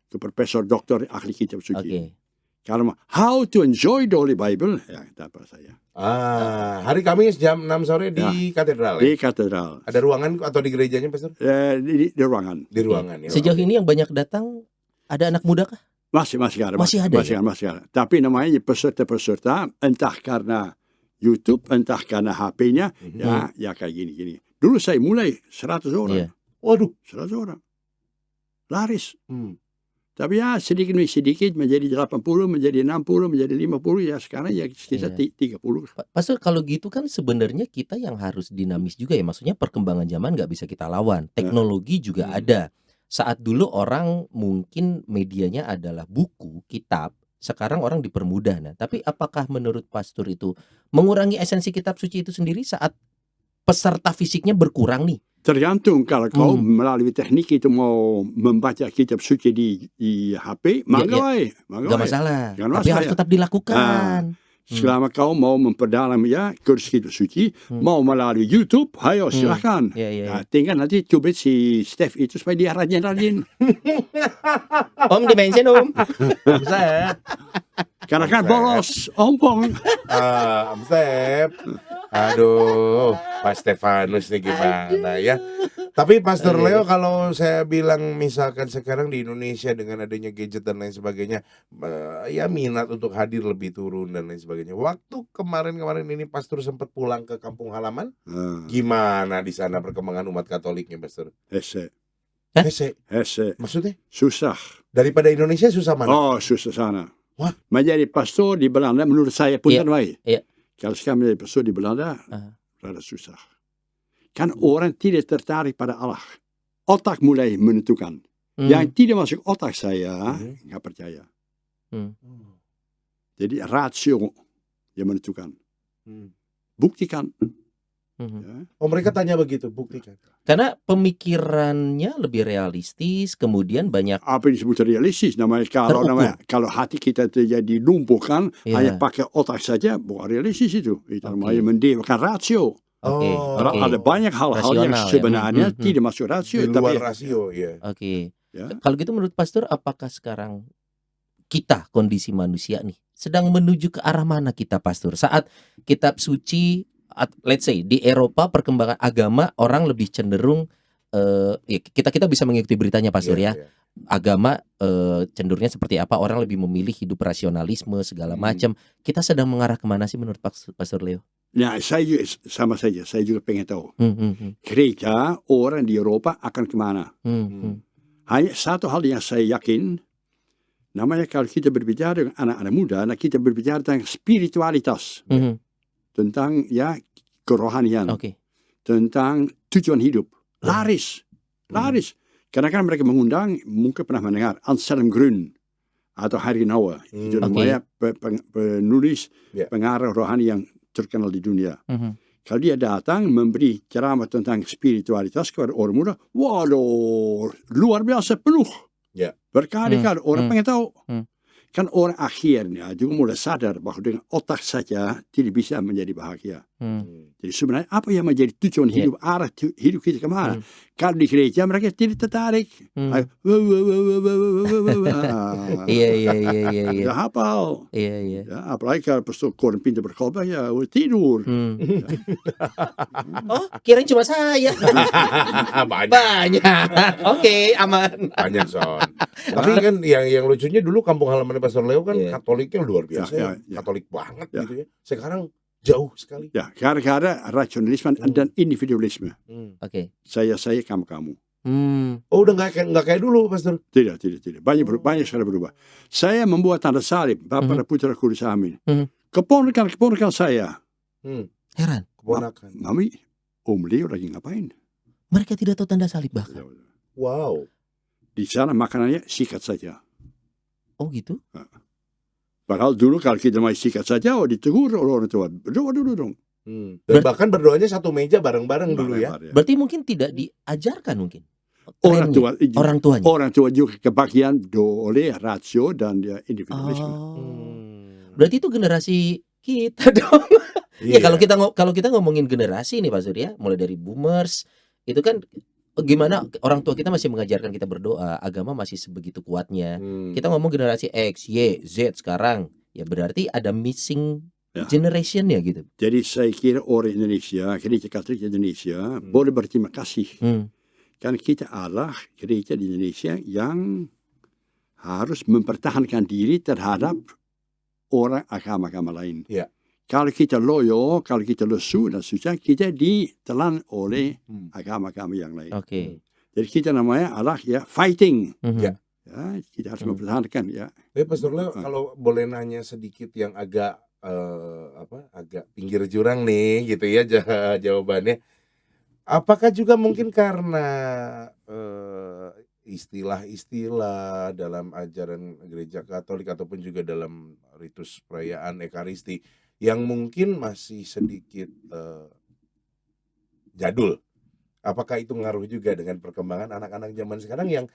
ke profesor doktor ahli kitab suci. Oke. Kalau mau how to enjoy the Holy Bible, ya dapat saya. Hari Kamis jam 6 sore di katedral ya? Di katedral, Ada ruangan atau di gerejanya Pastor? di ruangan. Di ruangan ya. Sejauh ini yang banyak datang ada anak muda kah? Masih ada. Masih ada, Masih ada. Tapi namanya peserta-peserta entah karena YouTube, entah karena HP-nya, ya kayak gini. Dulu saya mulai 100 orang. Iya. Waduh. 100 orang. Laris. Tapi ya sedikit demi sedikit menjadi 80, menjadi 60, menjadi 50, ya sekarang ya sekitar 30. Pastor, kalau gitu kan sebenarnya kita yang harus dinamis juga ya. Maksudnya perkembangan zaman nggak bisa kita lawan. Teknologi juga ada. Saat dulu orang mungkin medianya adalah buku, kitab. Sekarang orang dipermudah. Nah, tapi apakah menurut Pastor itu mengurangi esensi kitab suci itu sendiri saat peserta fisiknya berkurang nih? Tergantung kalau kau melalui teknik itu mau membaca kitab suci di HP, mangga wae. Nggak masalah. Jangan Tapi masalah. harus tetap dilakukan. Selama kau mau memperdalam ya kurs kitab suci, mau melalui YouTube, ayo silakan. Iya. Nah, tinggal nanti coba si Steph itu supaya dia rajin-rajin. Om dimention Om. Omset. Karena kan bolos, ompong. Omset. Aduh, Pak Stefanus nih gimana ya? Tapi Pastor Oke. Leo, kalau saya bilang misalkan sekarang di Indonesia dengan adanya gadget dan lain sebagainya, ya minat untuk hadir lebih turun dan lain sebagainya. Waktu kemarin-kemarin ini Pastor sempat pulang ke kampung halaman, gimana di sana perkembangan umat Katoliknya, Pastor? Hese. Hah? Hese. Maksudnya Susah. daripada Indonesia susah mana? Oh, susah sana. Wah. Menjadi pastor di Belanda menurut saya pun Iya, baik. iya. Kalau sekarang menjadi pastor di Belanda, rada susah. Kan orang tidak tertarik pada Allah. Otak mulai menentukan. Yang tidak masuk otak saya, nggak percaya. Jadi rasio yang menentukan. Buktikan. Ya. Oh, mereka tanya begitu, buktikan. Karena pemikirannya lebih realistis, kemudian banyak Apa yang disebut realistis namanya Terukur. kalau hati kita terjadi lumpuhkan Iya. hanya pakai otak saja bukan realistis itu. Itu Oke. namanya mendewakan rasio. Oke, Oh, oke. Ada banyak hal-hal yang Rasional ya. sebenarnya Hmm. tidak masuk rasio di tapi luar rasio, ya. Oke. ya. Kalau gitu menurut Pastor, apakah sekarang kita kondisi manusia nih sedang menuju ke arah mana kita, Pastor? Saat kitab suci, let's say di Eropa perkembangan agama orang lebih cenderung ya kita bisa mengikuti beritanya, Pastor ya. Iya. Agama cenderungnya seperti apa? Orang lebih memilih hidup rasionalisme segala macam. Kita sedang mengarah kemana sih menurut Pastor Leo? Nah, saya juga sama saja. Saya juga pengen tahu. Gereja orang di Eropa akan kemana? Hanya satu hal yang saya yakin, namanya kalau kita berbicara dengan anak-anak muda, nah kita berbicara tentang spiritualitas, tentang ya kerohanian, tentang tujuan hidup, laris. Kadang-kadang mereka mengundang, mungkin pernah mendengar Anselm Grün atau Harry Nouwen, itu namanya penulis pengarah rohani yang terkenal di dunia. Kalau dia datang memberi ceramah tentang spiritualitas kepada orang muda, waduh, luar biasa penuh. Berkali-kali orang pengen tahu. Kan orang akhirnya juga mulai sadar bahwa dengan otak saja tidak bisa menjadi bahagia. Jadi sebenarnya apa yang menjadi tujuan hidup, arah hidup kita kemana? Kalau di gereja mereka tidak tertarik. Iya. Tidak hafal. Iya. Ya, apalagi kalau pastor Koren pintar berkhotbah ya udah tidur. Oh, kirain cuma saya. Banyak. Oke, aman. Banyak, Son. Tapi kan yang lucunya dulu kampung halaman Pastor Leo kan Katoliknya luar biasa, Katolik banget gitu ya. Sekarang jauh sekali. Ya, gara-gara rasionalisme dan individualisme. Oke. Saya kamu. Oh, udah nggak kayak dulu, Pastor. Tidak. Banyak sekali berubah. Saya membuat tanda salib, Bapak dan Putra Kudus Amin. Keponakan saya. Heran. Keponakan. Mami, Om Leo lagi ngapain? Mereka tidak tahu tanda salib bahkan. Wow. Di sana makanannya sikat saja. Oh gitu? Padahal dulu kalau kita mau sikat saja, ditegur oleh orang tua. Berdoa dulu dong. Dan bahkan berdoanya satu meja bareng-bareng dulu ya. Berarti mungkin tidak diajarkan mungkin. Orang tuanya. Orang tua juga kebagian oleh rasio dan individualisme. Berarti itu generasi kita dong. Ya kalau kita ngomongin generasi nih Pak Surya, mulai dari boomers, itu kan gimana orang tua kita masih mengajarkan kita berdoa, agama masih sebegitu kuatnya. Kita ngomong generasi X, Y, Z sekarang, ya berarti ada missing generation ya gitu. Jadi saya kira orang Indonesia, gereja Katolik Indonesia boleh berterima kasih. Karena kita adalah gereja di Indonesia yang harus mempertahankan diri terhadap orang agama-agama lain. Kalau kita loyo, kalau kita lesu dan susah, kita ditelan oleh agama-agama yang lain. Jadi kita namanya adalah fighting. Ya, kita harus mempertahankan ya. Pastor Leo, kalau boleh nanya sedikit yang agak agak pinggir jurang nih gitu ya jawabannya. Apakah juga mungkin karena istilah-istilah dalam ajaran gereja Katolik ataupun juga dalam ritus perayaan Ekaristi yang mungkin masih sedikit jadul? Apakah itu ngaruh juga dengan perkembangan anak-anak zaman sekarang yang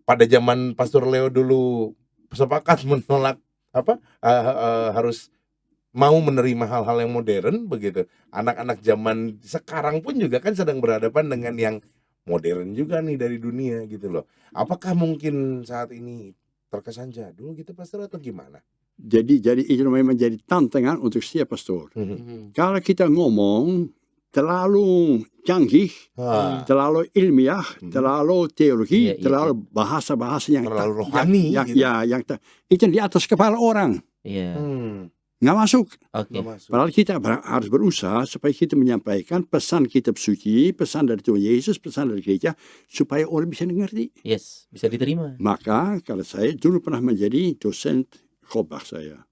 pada zaman Pastor Leo dulu sepakat menolak harus mau menerima hal-hal yang modern begitu. Anak-anak zaman sekarang pun juga kan sedang berhadapan dengan yang modern juga nih dari dunia gitu loh. Apakah mungkin saat ini terkesan jadul gitu Pastor atau gimana? Jadi itu memang menjadi tantangan untuk setiap pastor. Kalau kita ngomong terlalu canggih, terlalu ilmiah, terlalu teologi, terlalu bahasa-bahasa yang terlalu rohani, yang itu di atas kepala orang. Iya. Nggak masuk. Oke. Padahal kita harus berusaha supaya kita menyampaikan pesan kitab suci, pesan dari Tuhan Yesus, pesan dari gereja, supaya orang bisa mengerti. Yes, bisa diterima. Maka kalau saya dulu pernah menjadi dosen khotbah saya.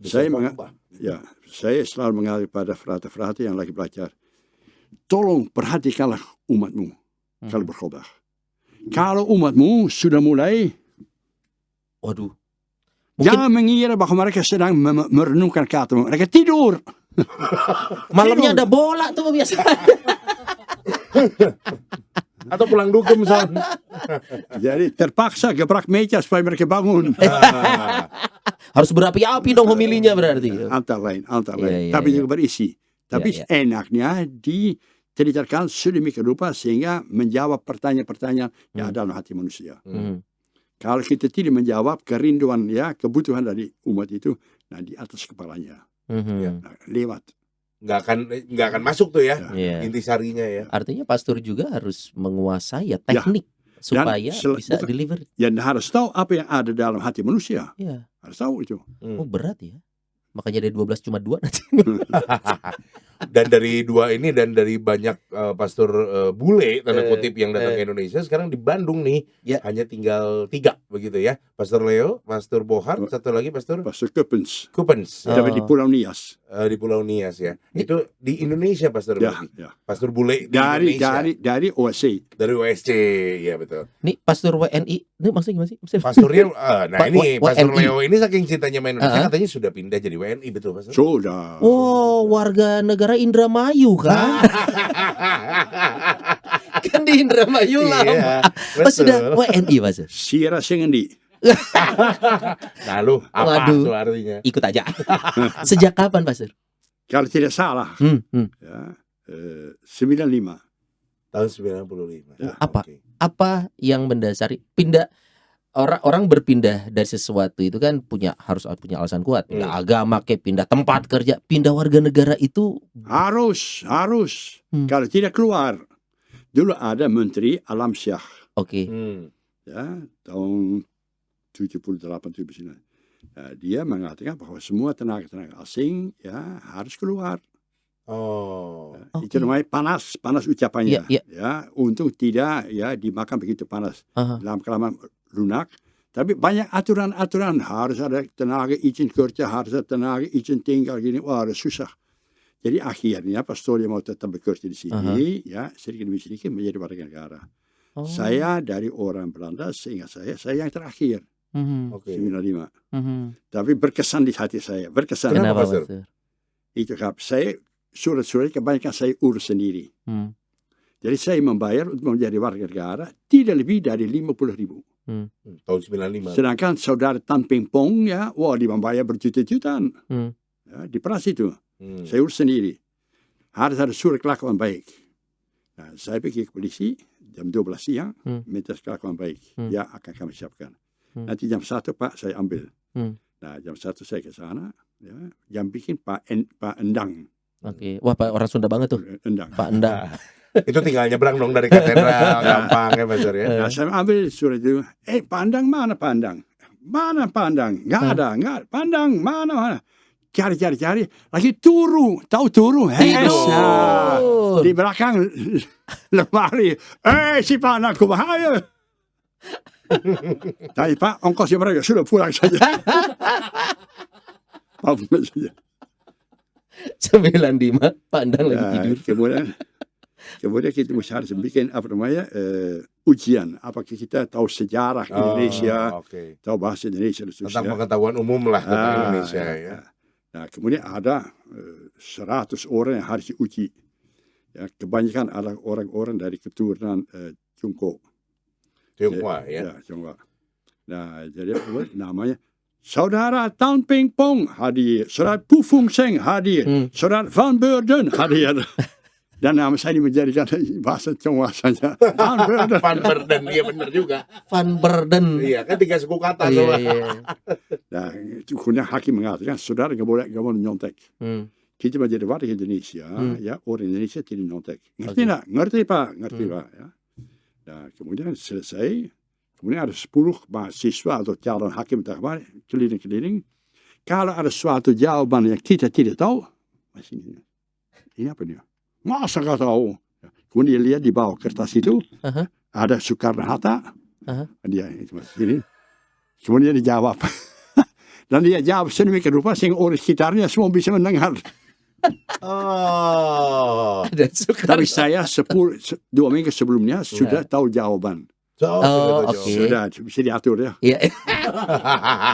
Saya selalu mengalir pada frate-frate yang lagi belajar. Tolong perhatikanlah umatmu kalau berkhotbah. Kalau umatmu sudah mulai, waduh. jangan mengira bahwa mereka sedang merenungkan kata. Mereka tidur. Malamnya ada bola tuh biasa. Atau pulang dugem misalnya. Jadi terpaksa gebrak meja supaya mereka bangun. Harus berapi-api dong homilinya berarti. Antara lain. Iya, Tapi iya. juga berisi. Tapi enaknya diceritakan sedemikian rupa sehingga menjawab pertanyaan-pertanyaan yang ada dalam hati manusia. Kalau kita tidak menjawab kerinduan kebutuhan dari umat itu, di atas kepalanya, lewat. Nggak akan masuk tuh ya, Iya. intisarinya ya. Artinya pastor juga harus menguasai teknik supaya bisa deliver. Dan harus tahu apa yang ada dalam hati manusia. Iya. Harus tahu itu. Oh berat ya. Makanya dari 12 cuma 2 nanti. Dan dari 2 ini dan dari banyak pastor bule tanda kutip yang datang ke Indonesia sekarang di Bandung nih hanya tinggal 3 begitu ya. Pastor Leo, Pastor Bohar, satu lagi Pastor Kupens. Tapi di Pulau Nias. Di Pulau Nias ya. Itu di Indonesia Pastor berarti. Pastor bule di Indonesia. Dari OSC. Dari OSC, ya betul. Nih pastor WNI, ini maksudnya gimana sih? Pastornya, ini Pastor WNI. Leo ini saking cintanya main Indonesia katanya sudah pindah jadi WNI betul Pastor? Sudah. Oh, warga negara Indramayu kan? Kan di Indramayu lah. Iya, Sudah WNI Pastor. Sira Sengendi. Nah lu apa Waduh. tuh artinya? Ikut aja. Sejak kapan Pastor? Kalau tidak salah, 95. Tahun 95. Apa? Oke. Apa yang mendasari pindah orang berpindah dari sesuatu itu kan harus punya alasan kuat, pindah agama, pindah tempat kerja, pindah warga negara itu Harus. Kalau tidak keluar. Dulu ada Menteri Alam Syah. oke. Tahun 78-79. Dia mengatakan bahwa semua tenaga asing harus keluar. Itu namanya panas ucapannya. Untuk tidak dimakan begitu panas. Dalam kelamaan lunak. Tapi banyak aturan-aturan, harus ada tenaga izin kerja, harus ada tenaga izin tinggal gini. Wah, susah. Jadi akhirnya pastor yang mau tetap bekerja di sini, sedikit demi sedikit menjadi warga negara. Saya dari orang Belanda, seingat saya yang terakhir. 95. Tapi berkesan di hati saya. Berkesan. Kenapa Pastor? Pastor? Itu saya surat-surat kebanyakan saya urus sendiri. Jadi saya membayar untuk menjadi warga negara tidak lebih dari 50.000. Tahun 95. Sedangkan saudara Tan Ping Pong dia membayar berjuta-jutaan. Di Pras itu. Saya urus sendiri. Harus ada surat kelakuan baik. Nah, saya pergi ke polisi jam 12 siang minta kelakuan baik. Ya akan kami siapkan. Nanti jam 1 Pak saya ambil. Nah jam 1 saya ke sana. Jam bikin Pak Endang. Oke. Wah, Pak orang Sunda banget tuh. Endang. Pak Endang. Itu tinggal nyebrang dong dari katedral, gampang ya Pastor ya. Nah, saya ambil surat itu. Pandang mana Pandang? Mana Pandang? Nggak ada. Pandang mana? Cari. Lagi turu. Tahu turu? Tidur. Di belakang lemari. Si Pandangku bahaya. Tapi Pak, ongkosnya mereka sudah pulang saja. Pulang saja. 95 Pandang lagi tidur. Kemudian kita harus bikin ujian. Apakah kita tahu sejarah Indonesia, tahu bahasa Indonesia tentang pengetahuan umum lah tentang Indonesia ya. Nah, kemudian ada 100 orang yang harus diuji. Kebanyakan adalah orang-orang dari keturunan Tiongkok. Tionghoa ya. Tionghoa. Nah, jadi namanya Saudara Tan Ping Pong hadir, Saudara Pu Fung Seng hadir, Saudara Van Beurden hadir. Dan nama saya menjadikan bahasa Tionghoa saja. Van Berden, iya benar juga. Van Berden. Iya kan 3 suku kata Iya, tuh. iya. Nah, kemudian hakim mengatakan, saudara nggak boleh nyontek. Kita menjadi warga Indonesia, ya orang Indonesia tidak nyontek. Ngerti nggak? Ngerti Pak, ngerti Pak. Ya. Nah, kemudian selesai, kemudian ada 10 mahasiswa atau calon hakim keliling-keliling. Kalau ada suatu jawaban yang kita tidak tahu, masih ini apa dia? Masa nggak tahu? Kemudian dia lihat di bawah kertas itu ada Soekarno-Hatta. Dia ini. Kemudian dijawab. Dan dia jawab sedemikian rupa sehingga orang sekitarnya semua bisa mendengar. Oh. Tapi saya 2 minggu sebelumnya sudah tahu jawaban. Oke. Sudah bisa diatur ya. Iya.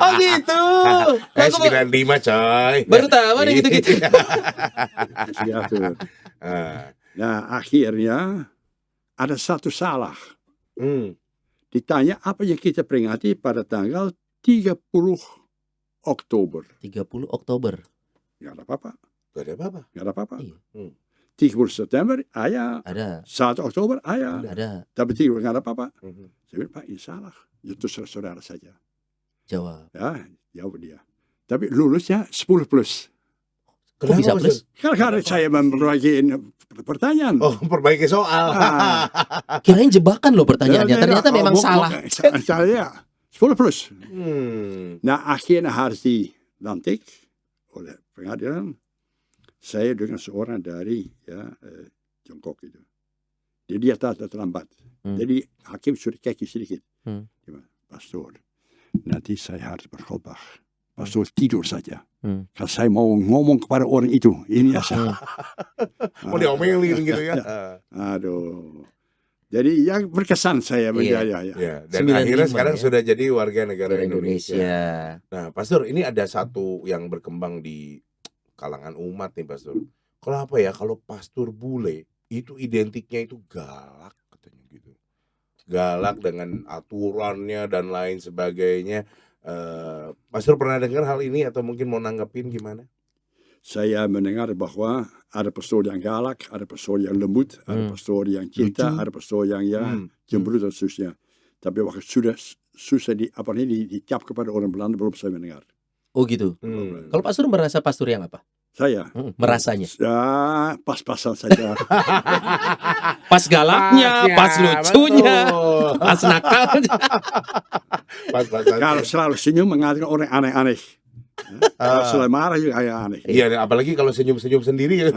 Oh gitu. 95 coy. Baru tahu nih gitu-gitu. Bisa diatur. Nah akhirnya ada satu salah. Ditanya apa yang kita peringati pada tanggal 30 Oktober. 30 Oktober. Nggak ada apa-apa. Nggak ada apa-apa. Iya. 30 September ada. Ada. 1 Oktober ada. Ada. Tapi 30 nggak ada apa-apa. Saya bilang, Pak ini salah. Itu saudara saja. Jawab. Ya, jawab dia. Tapi lulusnya 10 plus. Kok bisa plus? Karena saya memperbaiki pertanyaan. Oh, perbaiki soal. Kirain jebakan loh pertanyaannya. Ternyata memang salah. Saya 10 plus. Nah akhirnya harus dilantik oleh pengadilan. Saya dengan seorang dari Tiongkok itu. Jadi dia terlambat. Jadi hakim sudah kaki sedikit. Pastor, nanti saya harus berkhotbah. Pastor tidur saja. Kalau saya mau ngomong kepada orang itu, ini asal. Mau diomelin gitu ya. Aduh. Jadi yang berkesan saya menjadi ya. Dan akhirnya sekarang sudah jadi warga negara Indonesia. Nah, Pastor, ini ada satu yang berkembang di kalangan umat nih, Pastor. Kalau apa ya? Kalau pastor bule itu identiknya itu galak katanya gitu. Galak dengan aturannya dan lain sebagainya. Pastor pernah dengar hal ini atau mungkin mau nanggepin gimana? Saya mendengar bahwa ada pastor yang galak, ada pastor yang lembut, ada pastor yang cinta, ada pastor yang cemberut dan seterusnya. Tapi waktu sudah susah dicap kepada orang Belanda belum saya mendengar. Oh gitu. Kalau pastor merasa pastor yang apa? Saya merasanya. Ya pas-pasan saja. Pas galaknya, pas lucunya, pas nakalnya. Kalau selalu senyum mengatakan orang aneh-aneh. Kalau selalu marah juga kayak aneh. Iya, apalagi kalau senyum-senyum sendiri.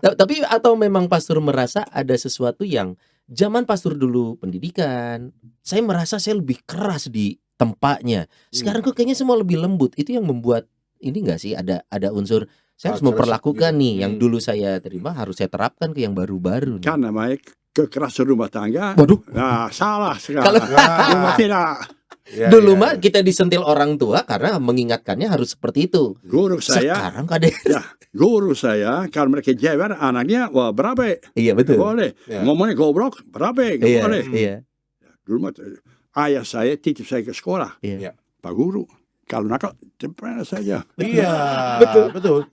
Tapi atau memang pastor merasa ada sesuatu yang zaman pastor dulu pendidikan, saya merasa saya lebih keras di tempatnya. Sekarang kok kayaknya semua lebih lembut. Itu yang membuat ini enggak sih ada unsur saya harus memperlakukan nih yang dulu saya terima harus saya terapkan ke yang baru-baru. Kan namanya kekerasan rumah tangga. Waduh. Nah, salah sekarang. Rumah tidak. Dulu mah kita disentil orang tua karena mengingatkannya harus seperti itu. Guru saya. Sekarang kade. Ya, guru saya kalau mereka jewer anaknya wah berabe. Iya betul. Boleh. Ngomongnya goblok berabe nggak boleh. Iya. Dulu mah ayah saya titip saya ke sekolah. Iya. Pak guru. Kalau nakal, tempel saja. Iya, betul.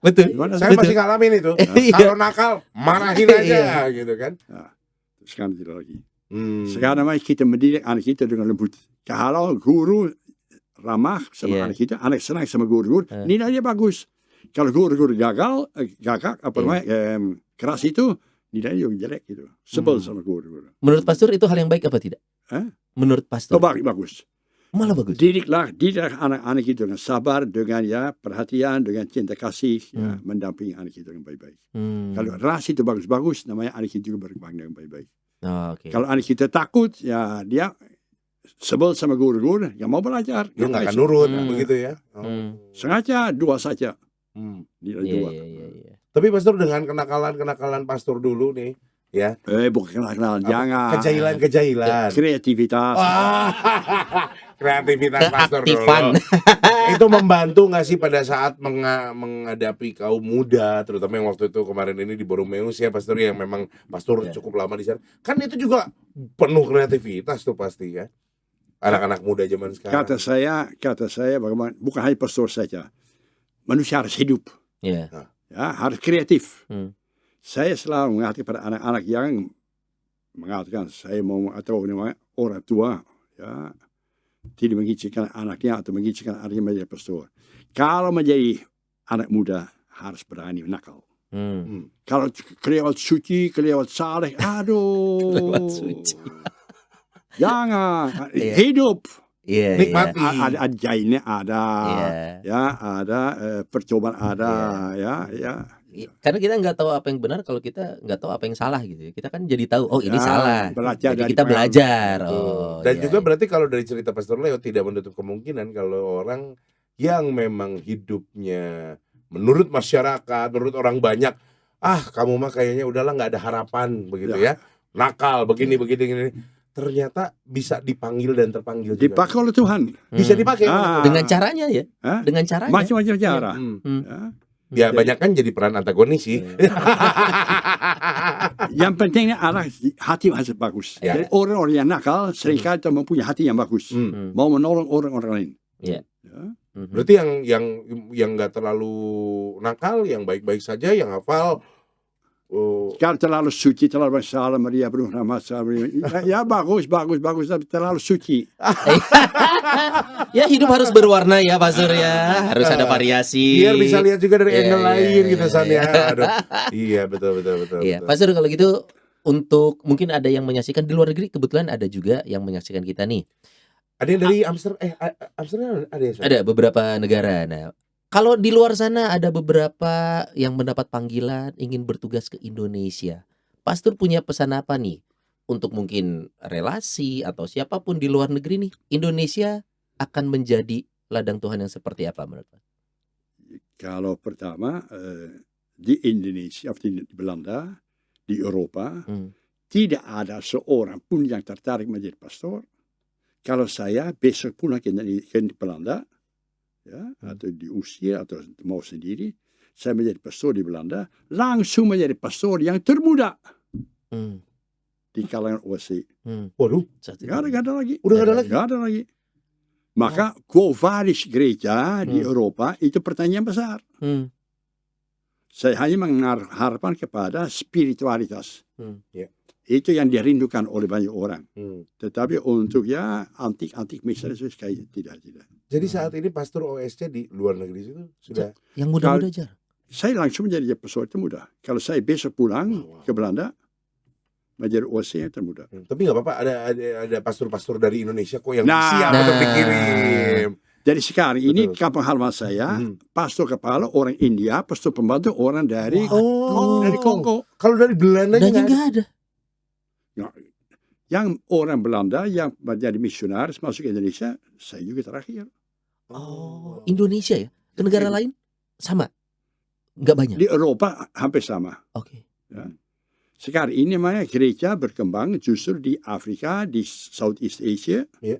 Saya masih ngalamin itu. Kalau nakal, marahin aja, gitu kan. Nah, sekarang tidak lagi. Sekarang kita mendidik anak kita dengan lembut. Kalau guru ramah sama anak kita, anak senang sama guru-guru, nilainya bagus. Kalau guru-guru gagak, keras itu, nilainya juga jelek gitu. Sebel sama guru-guru. Menurut pastor itu hal yang baik apa tidak? Menurut pastor? Bagus. Malah bagus. Didiklah anak-anak itu dengan sabar, dengan perhatian, dengan cinta kasih, mendampingi anak itu dengan baik-baik. Kalau relasi itu bagus-bagus, namanya anak itu juga berkembang dengan baik-baik. Kalau anak kita takut, ya dia sebel sama guru-guru, yang mau belajar. Dia nggak akan nurut, begitu ya. Sengaja 2 saja. Nilai 2. Tapi pastor dengan kenakalan pastor dulu nih, ya. Bukan kenakalan, jangan. Kejailan. Kreativitas. Kreativitas pastor dulu. Itu membantu nggak sih pada saat menghadapi kaum muda, terutama yang waktu itu kemarin ini di Borromeus ya, pastor yang memang pastor cukup lama di sana. Kan itu juga penuh kreativitas tuh pasti ya. Anak-anak muda zaman sekarang. Kata saya bagaimana, bukan hanya pastor saja. Manusia harus hidup. Ya, harus kreatif. Saya selalu mengatakan pada anak-anak yang mengatakan saya mau atau orang tua ya tidak mengizinkan anaknya atau mengizinkan anaknya menjadi pastor. Kalau menjadi anak muda harus berani nakal. Kalau kelewat suci, kelewat saleh, aduh. Kelewat suci. Jangan Iya. hidup. Iya, Nikmati. Ada jailnya ada, Iya. ya ada percobaan ada, ya. Karena kita nggak tahu apa yang benar kalau kita nggak tahu apa yang salah gitu. Kita kan jadi tahu, oh ini Ya, salah. belajar Jadi dari kita pengalaman. belajar. Betul. Oh, Dan iya. juga berarti kalau dari cerita Pastor Leo tidak menutup kemungkinan kalau orang yang memang hidupnya menurut masyarakat, menurut orang banyak, kamu mah kayaknya udahlah nggak ada harapan begitu ya, nakal begini begini. Ternyata bisa dipanggil dan terpanggil juga. Dipakai oleh Tuhan. Bisa dipakai oleh Tuhan. Dengan caranya ya. Hah? Dengan caranya. Macam-macam cara. Ya banyak kan jadi peran antagonis sih. Yang pentingnya adalah hati harus bagus. Ya. Jadi orang-orang yang nakal seringkali tak mempunyai hati yang bagus, mau menolong orang-orang lain. Iya. Ya. Berarti yang nggak terlalu nakal, yang baik-baik saja, yang hafal. Kalau terlalu suci, terlalu bersalah Maria penuh rahmat, ya bagus, tapi terlalu suci. Ya hidup harus berwarna ya Pastor ya. Harus ada variasi. Biar bisa lihat juga dari angle lain gitu San ya. iya. Aduh. Iya betul. Iya, Pastor kalau gitu untuk mungkin ada yang menyaksikan di luar negeri, kebetulan ada juga yang menyaksikan kita nih. Ada yang dari Amsterdam ada ya? San? Ada beberapa negara. Nah, kalau di luar sana ada beberapa yang mendapat panggilan ingin bertugas ke Indonesia. Pastor punya pesan apa nih untuk mungkin relasi atau siapapun di luar negeri nih? Indonesia akan menjadi ladang Tuhan yang seperti apa menurut Pak? Kalau pertama di Indonesia, di Belanda, di Eropa, tidak ada seorang pun yang tertarik menjadi pastor. Kalau saya besok pulang ke Belanda, ya, atau di usia atau mau sendiri, saya menjadi pastor di Belanda, langsung menjadi pastor yang termuda di kalangan OSI. Waduh, Nggak ada lagi. Udah nggak ada lagi? Maka Quo Vadis gereja di Eropa itu pertanyaan besar. Saya hanya mengharapkan kepada spiritualitas. Ya. Itu yang dirindukan oleh banyak orang. Tetapi untuk antik misalnya kayak tidak. Jadi saat ini pastor OSC di luar negeri itu sudah yang muda-muda aja. Saya langsung menjadi pastor termuda. Kalau saya besok pulang ke Belanda, menjadi OSC yang termuda. Tapi nggak apa-apa, ada pastor-pastor dari Indonesia kok yang siap untuk dikirim. Jadi sekarang ini kampung halaman saya, pastor kepala orang India, pastor pembantu orang dari Kongo. Kalau dari Belanda nggak ada. Yang orang Belanda yang menjadi misionaris masuk ke Indonesia, saya juga terakhir. Indonesia ya? Ke negara lain sama? Nggak banyak? Di Eropa hampir sama. Oke. Ya. Sekarang ini namanya gereja berkembang justru di Afrika, di Southeast Asia, ya,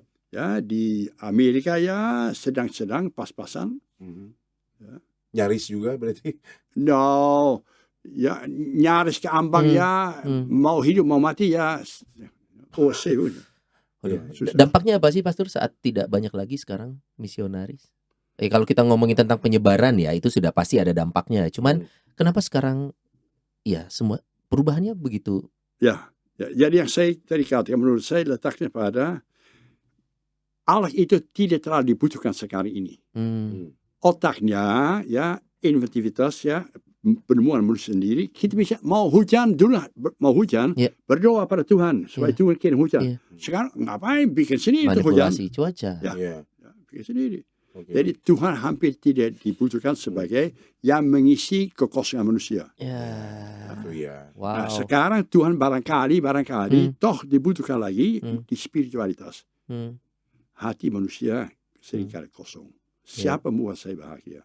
di Amerika ya sedang-sedang pas-pasan. Ya. Nyaris juga berarti? No, ya nyaris ke ambang ya, mau hidup mau mati ya. Dampaknya apa sih Pastor saat tidak banyak lagi sekarang misionaris? Kalau kita ngomongin tentang penyebaran ya itu sudah pasti ada dampaknya. Cuman kenapa sekarang ya semua perubahannya begitu? Ya, jadi yang saya tadi katakan menurut saya letaknya pada Allah itu tidak terlalu dibutuhkan sekarang ini. Otaknya ya, inventivitas ya, penemuan manusia sendiri, kita bisa mau hujan dulu, berdoa pada Tuhan supaya Tuhan kirim hujan. Sekarang ngapain bikin sendiri itu hujan? Manipulasi cuaca. Ya, bikin sendiri. Jadi Tuhan hampir tidak dibutuhkan sebagai yang mengisi kekosongan manusia. Wow. Nah, sekarang Tuhan barangkali toh dibutuhkan lagi di spiritualitas. Hati manusia seringkali kosong. Siapa membuat saya bahagia?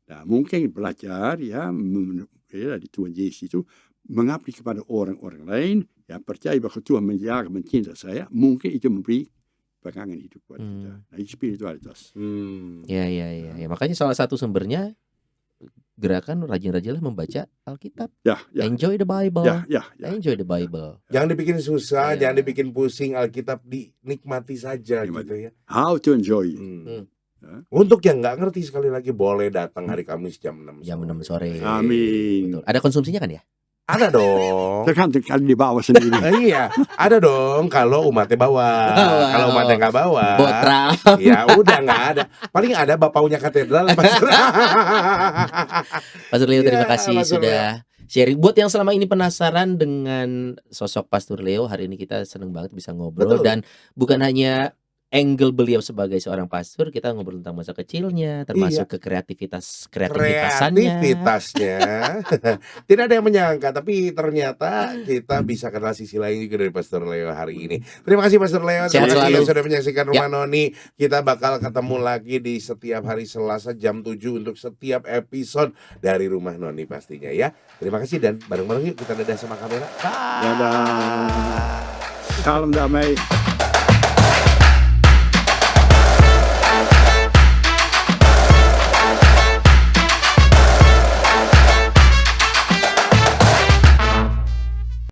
Nah, mungkin belajar ya di Tuhan Yesus itu mengabdi kepada orang-orang lain yang percaya bahwa Tuhan menjaga, mencinta saya, mungkin itu memberi pegangan hidup buat kita. Nah, spiritualitas. Ya. Makanya salah satu sumbernya gerakan rajin-rajinlah membaca Alkitab. Enjoy the Bible. Enjoy the Bible. Jangan dibikin susah, jangan dibikin pusing. Alkitab dinikmati saja gitu ya. How to enjoy. Untuk yang nggak ngerti sekali lagi boleh datang hari Kamis jam 6 sore. Amin. Betul. Ada konsumsinya kan ya? Ada dong. Tergantung kalau dibawa sendiri. Iya, ada dong kalau umatnya bawa. Kalau umatnya nggak bawa, Botra. ya udah nggak ada. Paling ada bapaunya katedral. Pastor Leo, terima Iya, kasih Pastor sudah sharing. Buat yang selama ini penasaran dengan sosok Pastor Leo, hari ini kita seneng banget bisa ngobrol. Betul. Dan bukan hanya angle beliau sebagai seorang pastor, kita ngobrol tentang masa kecilnya, termasuk ke kreativitasnya. Tidak ada yang menyangka, tapi ternyata kita bisa kenal sisi lain juga dari Pastor Leo hari ini. Terima kasih Pastor Leo. Sehat Terima kasih selalu. yang sudah menyaksikan Rumah Ya. Noni. Kita bakal ketemu lagi di setiap hari Selasa jam 7 untuk setiap episode dari Rumah Noni pastinya ya. Terima kasih dan bareng-bareng yuk kita dadah sama kamera. Bye. Dadah. Salam damai.